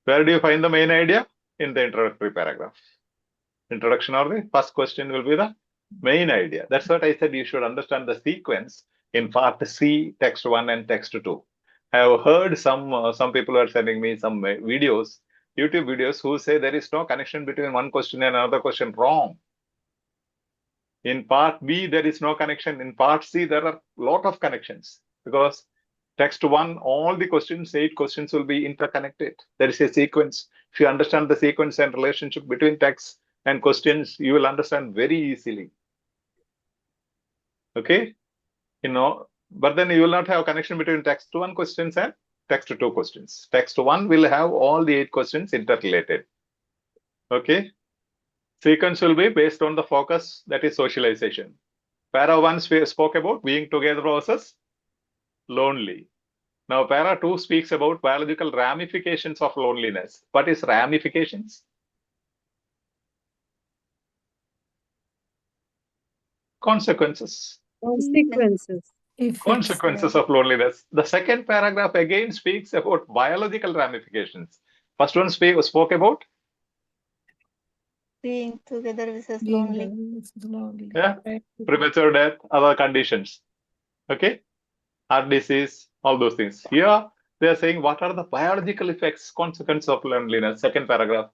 Where do you find the main idea? In the introductory paragraph. Introduction or the first question will be the main idea. That's what I said, you should understand the sequence in part C, text 1 and text 2. I have heard some people are sending me some videos, YouTube videos, who say there is no connection between one question and another question. Wrong. In part B, there is no connection. In part C, there are a lot of connections, because text 1, all the questions, 8 questions will be interconnected. There is a sequence. If you understand the sequence and relationship between text and questions, you will understand very easily. Okay, but then you will not have connection between text 1 questions and text 2 questions. Text 1 will have all the 8 questions interrelated. Okay, sequence will be based on the focus, that is socialization. Para 1 spoke about being together versus lonely. Now para 2 speaks about biological ramifications of loneliness. What is ramifications? Consequences. Consequences. Effects. Consequences of loneliness. The second paragraph again speaks about biological ramifications. First one spoke about Being together versus Being lonely. yeah, premature death, other conditions. Okay, heart disease, all those things. Here they are saying what are the biological effects, consequences of loneliness. Second paragraph.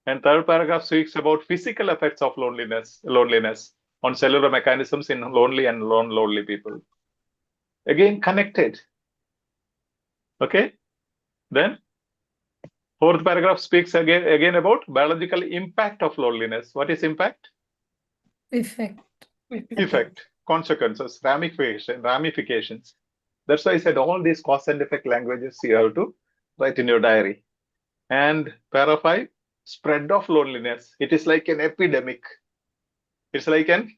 And third paragraph speaks about physical effects of loneliness on cellular mechanisms in lonely and non-lonely people. Again, connected. Okay. Then fourth paragraph speaks again about biological impact of loneliness. What is impact? Effect. Effect, consequences, ramifications. That's why I said all these cause and effect languages you have to write in your diary. And para 5, spread of loneliness. It is like an epidemic. It's like an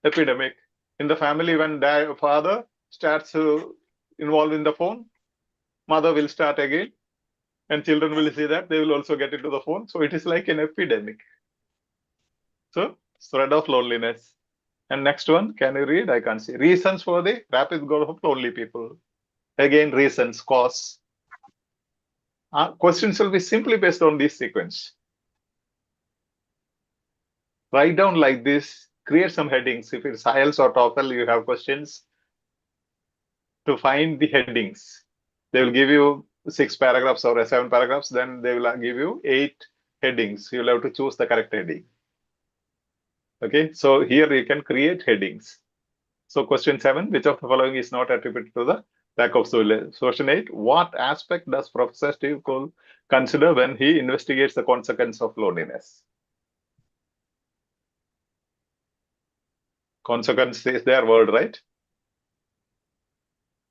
epidemic in the family. When father starts to involve in the phone, mother will start again, and children will see that, they will also get into the phone. So it is like an epidemic. So spread of loneliness. And next one, can you read? I can't see. Reasons for the rapid growth of lonely people. Again, reasons, cause. Questions will be simply based on this sequence. Write down like this, create some headings. If it's IELTS or TOEFL, you have questions to find the headings. They will give you 6 paragraphs or 7 paragraphs, then they will give you 8 headings. You'll have to choose the correct heading. Okay, so here you can create headings. So question 7, which of the following is not attributed to the lack of socialization? Question 8, what aspect does Professor Steve Cole consider when he investigates the consequence of loneliness? Consequence is their word, right?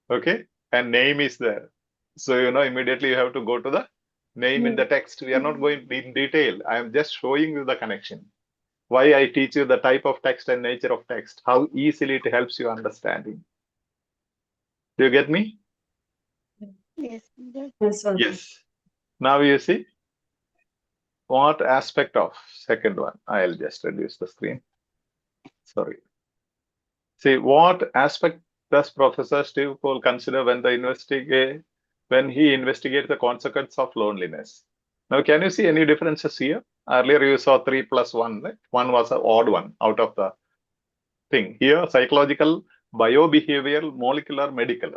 Okay, and name is there. So immediately you have to go to the name in the text. We are not going in detail. I am just showing you the connection. Why I teach you the type of text and nature of text, how easily it helps you understanding. Do you get me? Yes. Yes, sir. Yes. Now you see what aspect of second one. I'll just reduce the screen. Sorry. See, what aspect does Professor Steve Cole consider when he investigates the consequence of loneliness? Now, can you see any differences here? Earlier you saw 3 plus 1, right? 1 was an odd one out of the thing. Here, psychological, biobehavioral, molecular, medical.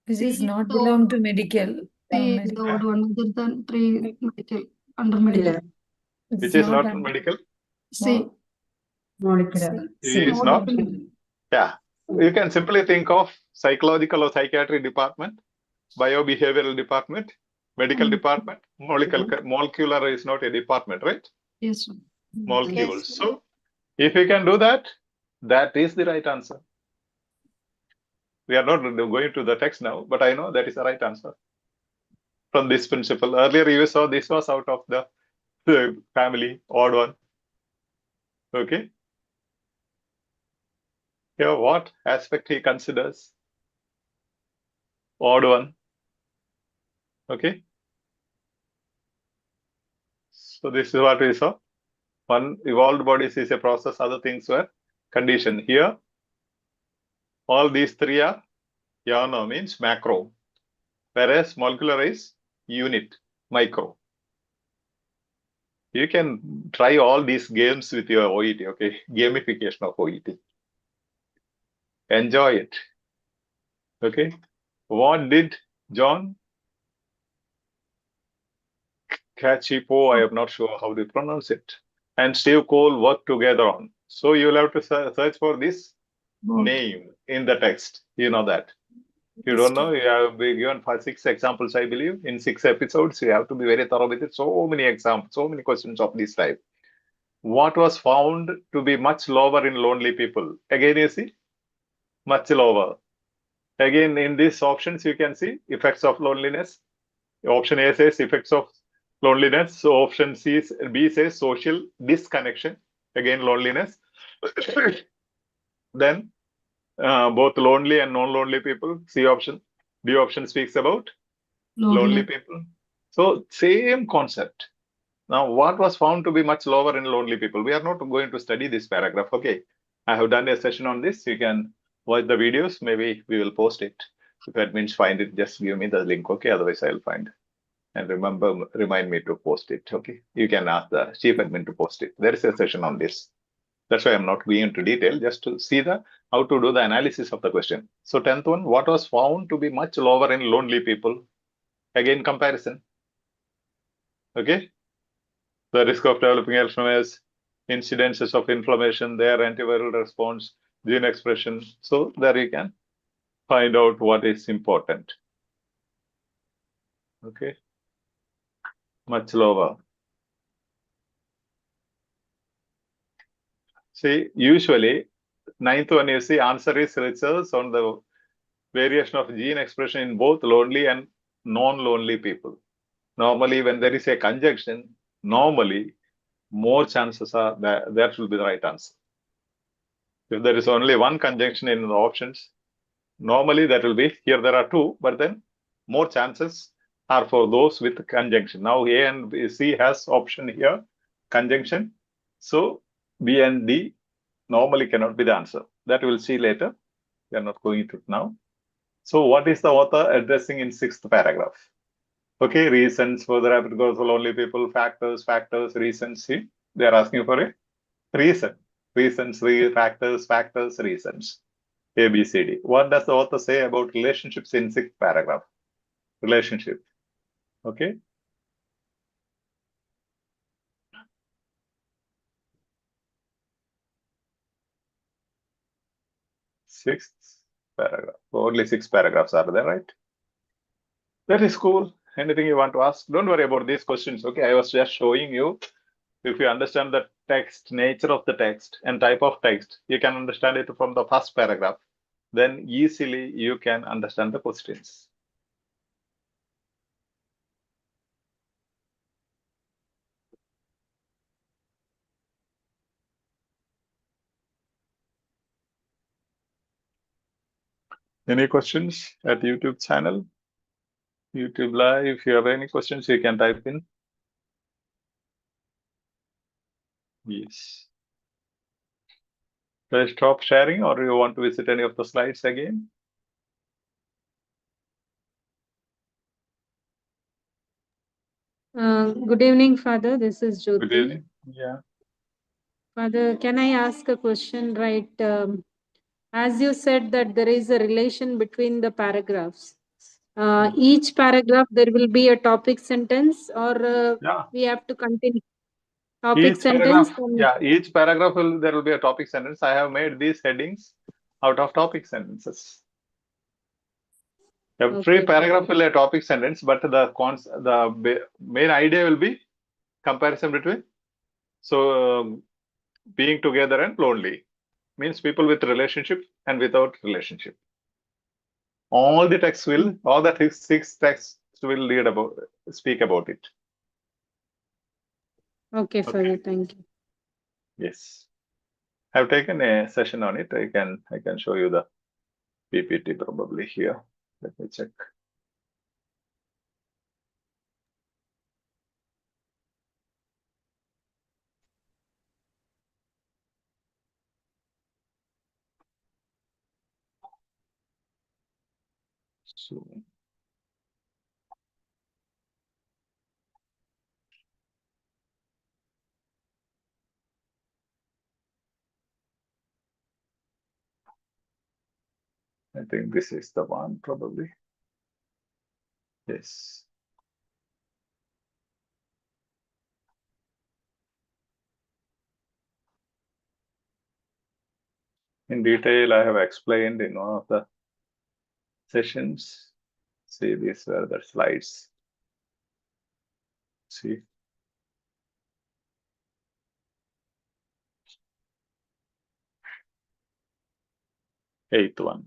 Which is See, not the belong to medical. three is the odd one other than 3 medical, under medical. Yeah. It's Which is not under- medical. C. Molecular. He is not. Molecular. Yeah. You can simply think of psychological or psychiatry department, biobehavioral department, medical department, molecular is not a department, right? Yes, sir. Molecules. Yes. So if you can do that, that is the right answer. We are not going to the text now, but I know that is the right answer. from this principle. Earlier you saw this was out of the family, odd one. Okay. Here, what aspect he considers? Odd one. Okay. So this is what we saw. One, evolved bodies is a process, other things were conditioned. Here, all these three are YANO means macro, whereas molecular is unit, micro. You can try all these games with your OET, okay? Gamification of OET. Enjoy it. Okay. What did John Cacipo, I am not sure how to pronounce it, and Steve Cole work together on? So you will have to search for this name in the text. You know that. If you don't know, you have been given 6 examples, I believe. In 6 episodes, you have to be very thorough with it. So many examples, so many questions of this type. What was found to be much lower in lonely people? Again, you see, much lower. Again, in these options, you can see effects of loneliness. Option A says effects of loneliness. So option B says social disconnection. Again, loneliness. Then both lonely and non-lonely people. C option. D option speaks about lonely people. So same concept. Now, what was found to be much lower in lonely people? We are not going to study this paragraph. Okay, I have done a session on this. You can watch the videos. Maybe we will post it. If admins find it, just give me the link. Okay, otherwise I'll find. And remind me to post it. Okay, you can ask the chief admin to post it. There is a session on this. That's why I'm not going into detail, just to see how to do the analysis of the question. So 10th one, what was found to be much lower in lonely people? Again, comparison. Okay. The risk of developing Alzheimer's, incidences of inflammation, their antiviral response, gene expression. So there you can find out what is important. Okay. Much lower. See, usually, 9th one, you see, answer is research on the variation of gene expression in both lonely and non-lonely people. Normally, when there is a conjunction, normally, more chances are that will be the right answer. If there is only one conjunction in the options, normally that will be, here there are 2, but then more chances are for those with conjunction. Now A and C has option here, conjunction. So B and D normally cannot be the answer. That we'll see later. We are not going into it now. So what is the author addressing in 6th paragraph? Okay, reasons for the rapid growth of lonely people, factors, reasons. See, they are asking for a reason. Reasons, factors, reasons. A, B, C, D. What does the author say about relationships in 6th paragraph? Relationship. Okay. Sixth paragraph. Only 6 paragraphs are there, right? That is cool. Anything you want to ask? Don't worry about these questions. Okay, I was just showing you. If you understand the text, nature of the text and type of text, you can understand it from the first paragraph. Then easily you can understand the questions. Any questions at YouTube channel? YouTube Live, if you have any questions, you can type in. Yes. Should I stop sharing or you want to visit any of the slides again? Good evening, Father. This is Jyoti. Good evening. Yeah. Father, can I ask a question? Right. As you said that there is a relation between the paragraphs. Each paragraph there will be a topic sentence, or we have to continue. Topic Each sentence. paragraph, each paragraph there will be a topic sentence. I have made these headings out of topic sentences. Every paragraph will be a topic sentence, but the main idea will be comparison between being together and lonely. Means people with relationship and without relationship. All the texts will, all the 6 will speak about it. Okay, fine. Thank you. Yes. I've taken a session on it. I can show you the PPT probably here. Let me check. So I think this is the one probably. Yes. In detail, I have explained in one of the sessions. See, these were the slides. See. Eighth one.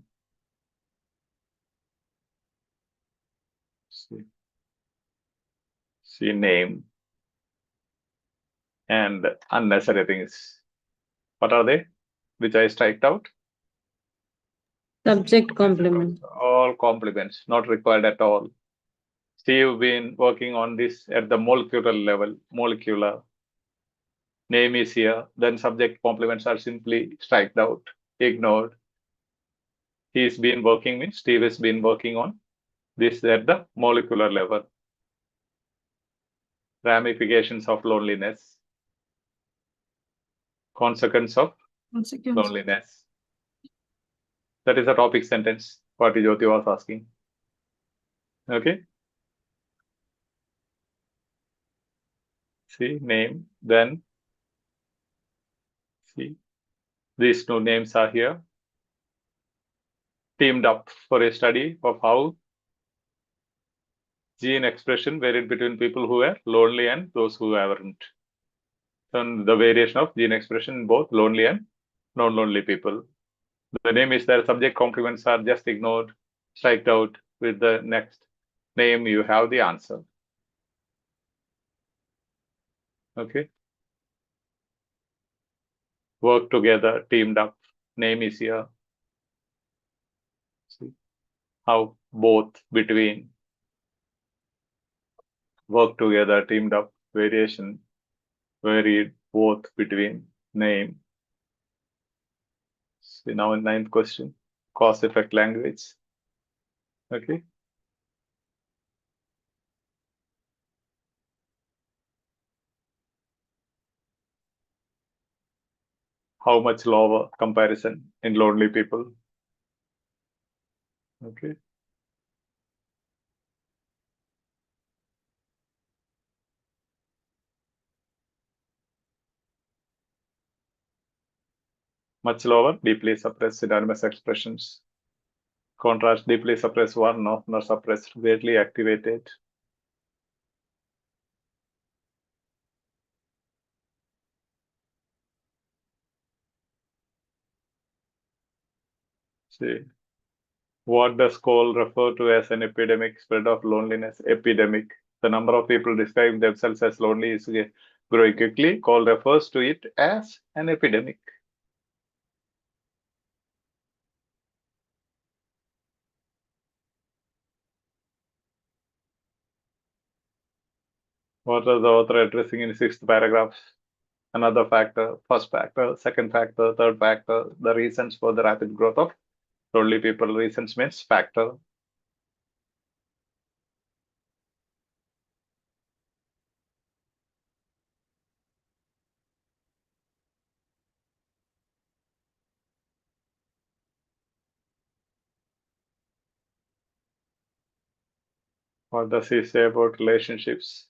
See name and unnecessary things. What are they? Which I striked out? Subject complement. All complements, not required at all. Steve been working on this at the molecular level. Molecular name is here. Then subject complements are simply striked out, ignored. He's been working. Steve has been working on this at the molecular level. Ramifications of loneliness. Consequence of loneliness. That is a topic sentence. What Jyoti was asking. Okay. See name. Then see these two names are here. Teamed up for a study of how gene expression varied between people who were lonely and those who weren't. And the variation of gene expression in both lonely and non-lonely people. The name is there. Subject complements are just ignored, striked out. With the next name, you have the answer. Okay. Work together, teamed up. Name is here. See how both between. Work together, teamed up. Variation varied both between. Name. See now in ninth question. Cause effect language. Okay. How much lower comparison in lonely people? Okay. Much lower, deeply suppressed synonymous expressions. Contrast, deeply suppressed one, not suppressed, greatly activated. See, what does Cole refer to as an epidemic spread of loneliness? Epidemic. The number of people describing themselves as lonely is growing quickly. Cole refers to it as an epidemic. What is the author addressing in sixth paragraph? Another factor, first factor, second factor, third factor, the reasons for the rapid growth of lonely people. Reasons means factor. What does he say about relationships?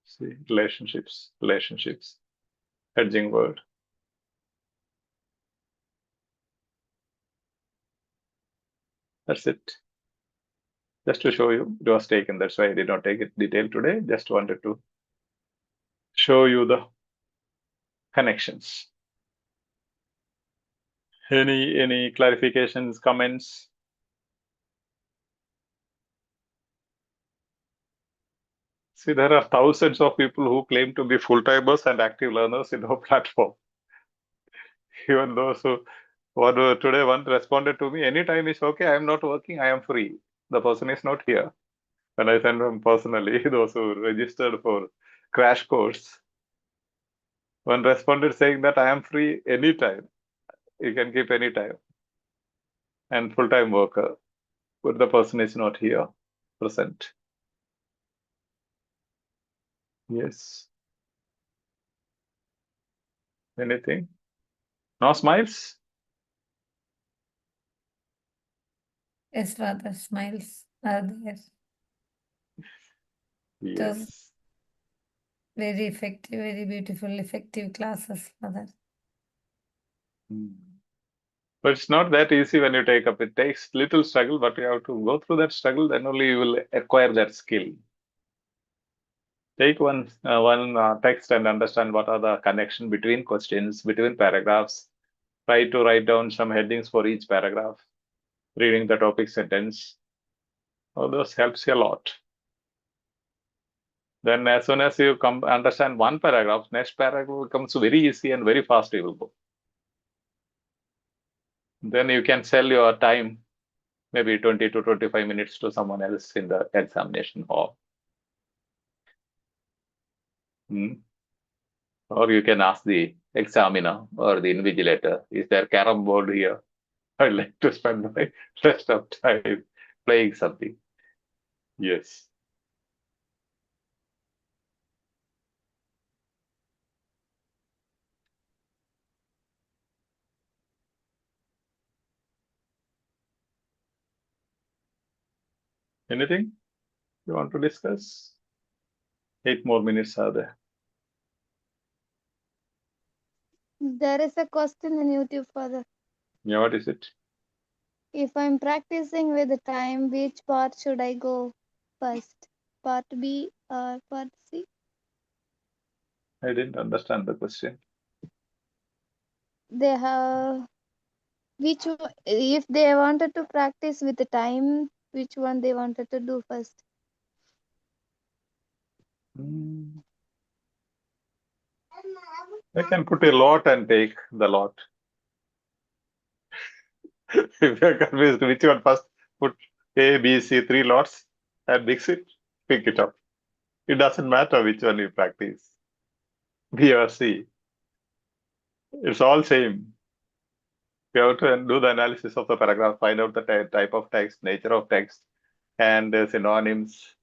See, relationships, hedging word. That's it. Just to show you, it was taken. That's why I did not take it detailed today. Just wanted to show you the connections. Any clarifications, comments? See, there are thousands of people who claim to be full-timers and active learners in our platform. Even those who today one responded to me, anytime is okay, I am not working, I am free. The person is not here. When I send them personally, those who registered for crash course, one responded saying that I am free anytime. You can keep anytime. And full-time worker, but the person is not here, present. Yes. Anything? No smiles? Yes, Father, smiles are there. Yes. Very effective, very beautiful, effective classes, Father. But it's not that easy when you take up. It takes little struggle, but you have to go through that struggle, then only you will acquire that skill. Take one text and understand what are the connection between questions, between paragraphs. Try to write down some headings for each paragraph, reading the topic sentence. All those helps you a lot. Then as soon as you understand one paragraph, next paragraph becomes very easy and very fast you will go. Then you can sell your time, maybe 20 to 25 minutes to someone else in the examination hall. Or you can ask the examiner or the invigilator, is there carom board here? I'd like to spend my rest of time playing something. Yes. Anything you want to discuss? 8 more minutes are there. There is a question in YouTube, Father. Yeah, what is it? If I'm practicing with the time, which part should I go first? Part B or part C? I didn't understand the question. They have which one, if they wanted to practice with the time, which one they wanted to do first? I can put a lot and take the lot. If you're convinced which one first, put A, B, C, 3 lots and mix it, pick it up. It doesn't matter which one you practice, B or C. It's all same. You have to do the analysis of the paragraph, find out the type of text, nature of text, and synonyms,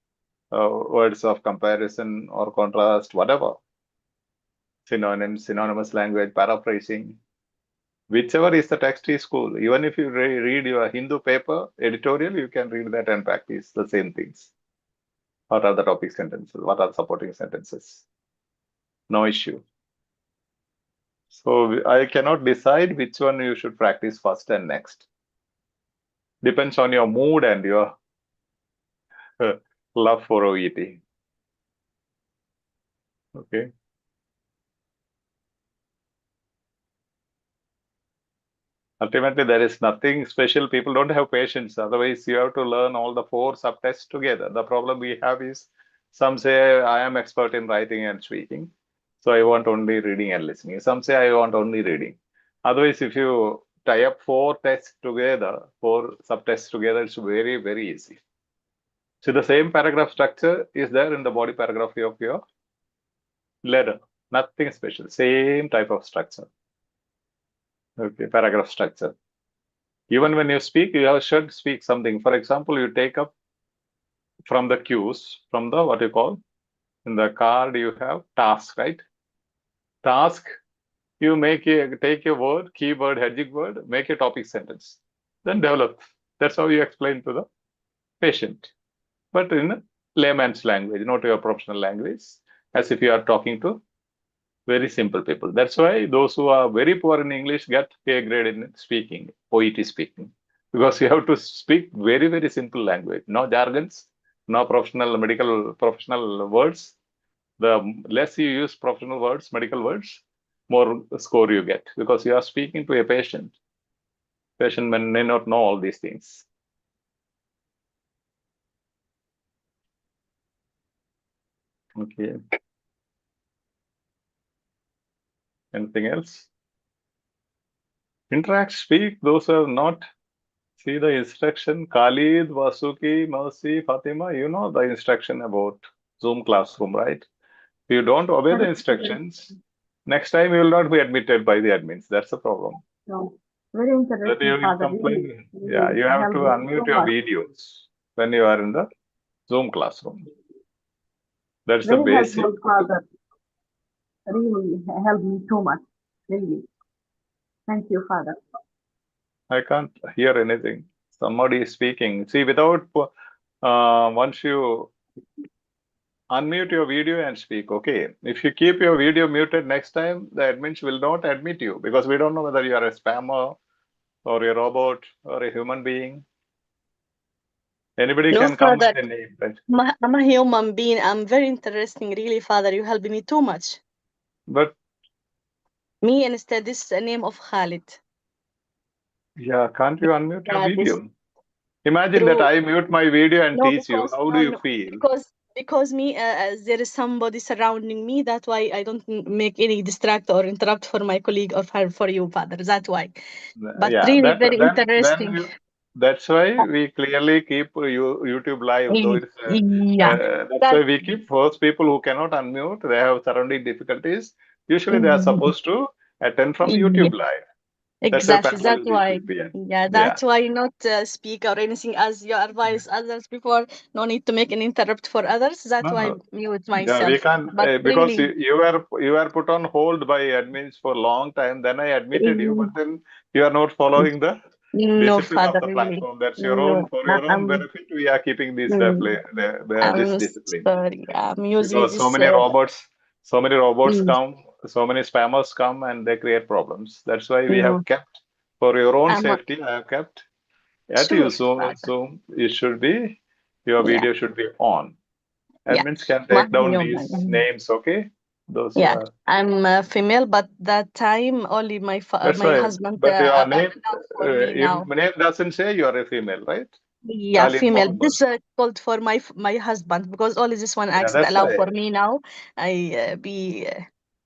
words of comparison or contrast, whatever. Synonyms, synonymous language, paraphrasing. Whichever is the text is cool. Even if you read your Hindu paper editorial, you can read that and practice the same things. What are the topic sentences? What are supporting sentences? No issue. So I cannot decide which one you should practice first and next. Depends on your mood and your love for OET. Okay. Ultimately, there is nothing special. People don't have patience. Otherwise, you have to learn all the 4 subtests together. The problem we have is some say, I am expert in writing and speaking, so I want only reading and listening. Some say, I want only reading. Otherwise, if you tie up 4 tests together, 4 subtests together, it's very, very easy. So the same paragraph structure is there in the body paragraph of your letter. Nothing special. Same type of structure. Okay, paragraph structure. Even when you speak, you should speak something. For example, you take up from the cues, from the what you call in the card, you have task, right? Task, you take a word, keyword, hedging word, make a topic sentence, then develop. That's how you explain to the patient. But in layman's language, not your professional language, as if you are talking to very simple people. That's why those who are very poor in English get A grade in speaking, OET speaking, because you have to speak very, very simple language, no jargons, no medical professional words. The less you use professional words, medical words, more score you get, because you are speaking to a patient. Patient may not know all these things. Okay. Anything else? Interact, speak. Those who have not see the instruction. Khalid, Vasuki, Mercy, Fatima, you know the instruction about Zoom classroom, right? If you don't obey the instructions, next time you will not be admitted by the admins. That's the problem. No. Very Then interesting, you will Father. complain. Really, Yeah, you have helped to me unmute so your much. videos when you are in the Zoom classroom. That's the Very basic. helpful, Father. Really helped me too much. Really. Thank you, Father. I can't hear anything. Somebody is speaking. See, without once you unmute your video and speak, okay. If you keep your video muted next time, the admins will not admit you because we don't know whether you are a spammer or a robot or a human being. Anybody No, can come Father. with a name, right? I'm a human being. I'm very interesting, really, Father. You helped me too much. But Me instead, this is the name of Khalid. yeah, can't you unmute your Yeah, this video? Imagine that true. I mute my video and No, teach you. because How do you feel? because me there is somebody surrounding me. That's why I don't make any distract or interrupt for my colleague or for you, Father. That's why. But Yeah, really very then interesting. that's why we clearly keep YouTube live. Though it's Yeah. that's why we keep first people who cannot unmute. They have surrounding difficulties. Usually they are supposed to attend from YouTube live. That's your Exactly. That's pathology. why. Yeah. Yeah, that's why not speak or anything as you advise others before. No need to make an interrupt for others. That's why No. mute Yeah, myself. we can't But because really, you were put on hold by admins for a long time. Then I admitted you, but then you are not following the no, discipline of Father, the really. platform. That's your own No, for your own benefit. We are keeping this this I'm discipline sorry. I'm using because this. so many robots Mm, come, so many spammers come, and they create problems. That's why we have no, kept for your own I'm safety. I have kept at sure, you. So Father. it should be your Yeah, video should be on. yeah. Admins can My take down human. these names, okay? Those who Yeah, are. I'm female, but that time only my That's my why. husband But your name, allowed for me now. name doesn't say you are a female, right? Yeah, Khalid female. Mohammed. This called for my husband because only this one Yeah, access that's allow for why. me now. I be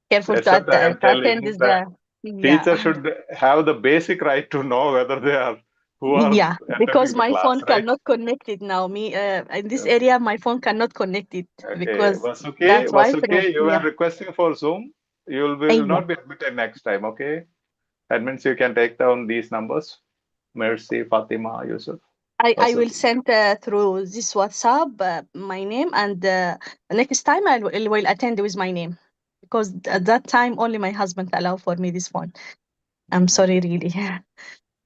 careful That's what I am to attend telling. this. The teacher Yeah, should have the basic right to know whether they are who are yeah. Because attending the my class, phone right? cannot connect it now. Me in this Okay. area, my phone cannot connect it Okay. because that's why through. You were Yeah, requesting for Zoom. You will yeah. not be admitted next time, okay? Admins, you can take down these numbers. Mercy, Fatima, Yusuf. I will Vasuki. send through this WhatsApp my name, and next time I will attend with my name because at that time only my husband allow for me this phone. I'm sorry, really.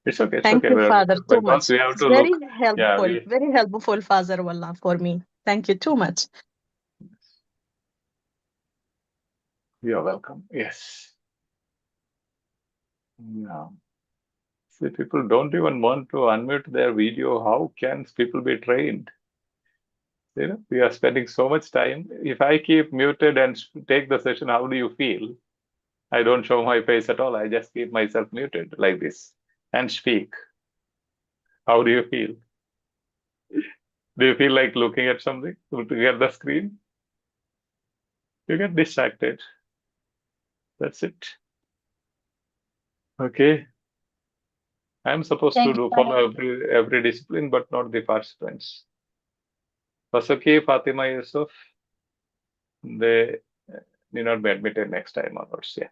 It's okay. It's Thank okay. you, Father, too Because much. we have It's to look. Yeah, very helpful, Father, wallah, for me. Thank you too much. you're welcome. Yes. Yeah. See, people don't even want to unmute their video. How can people be trained? You know, we are spending so much time. If I keep muted and take the session, how do you feel? I don't show my face at all. I just keep myself muted like this and speak. How do you feel? Do you feel like looking at something to get the screen? You get distracted. That's it. Okay. I'm supposed to follow every discipline, but not the participants. Vasuki, Fatima, Yusuf, they need not be admitted next time onwards. Yeah.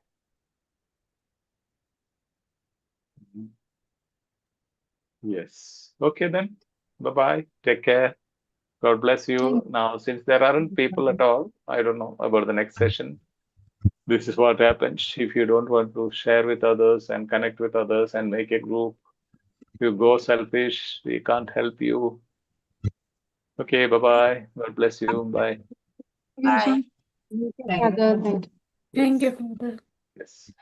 Yes. Okay then. Bye-bye. Take care. God bless you. Now, since there aren't people at all, I don't know about the next session. This is what happens if you don't want to share with others and connect with others and make a group. You go selfish. We can't help you. Okay. Bye-bye. God bless you. Bye. Bye. Father, thank you. Thank you, Father. Yes.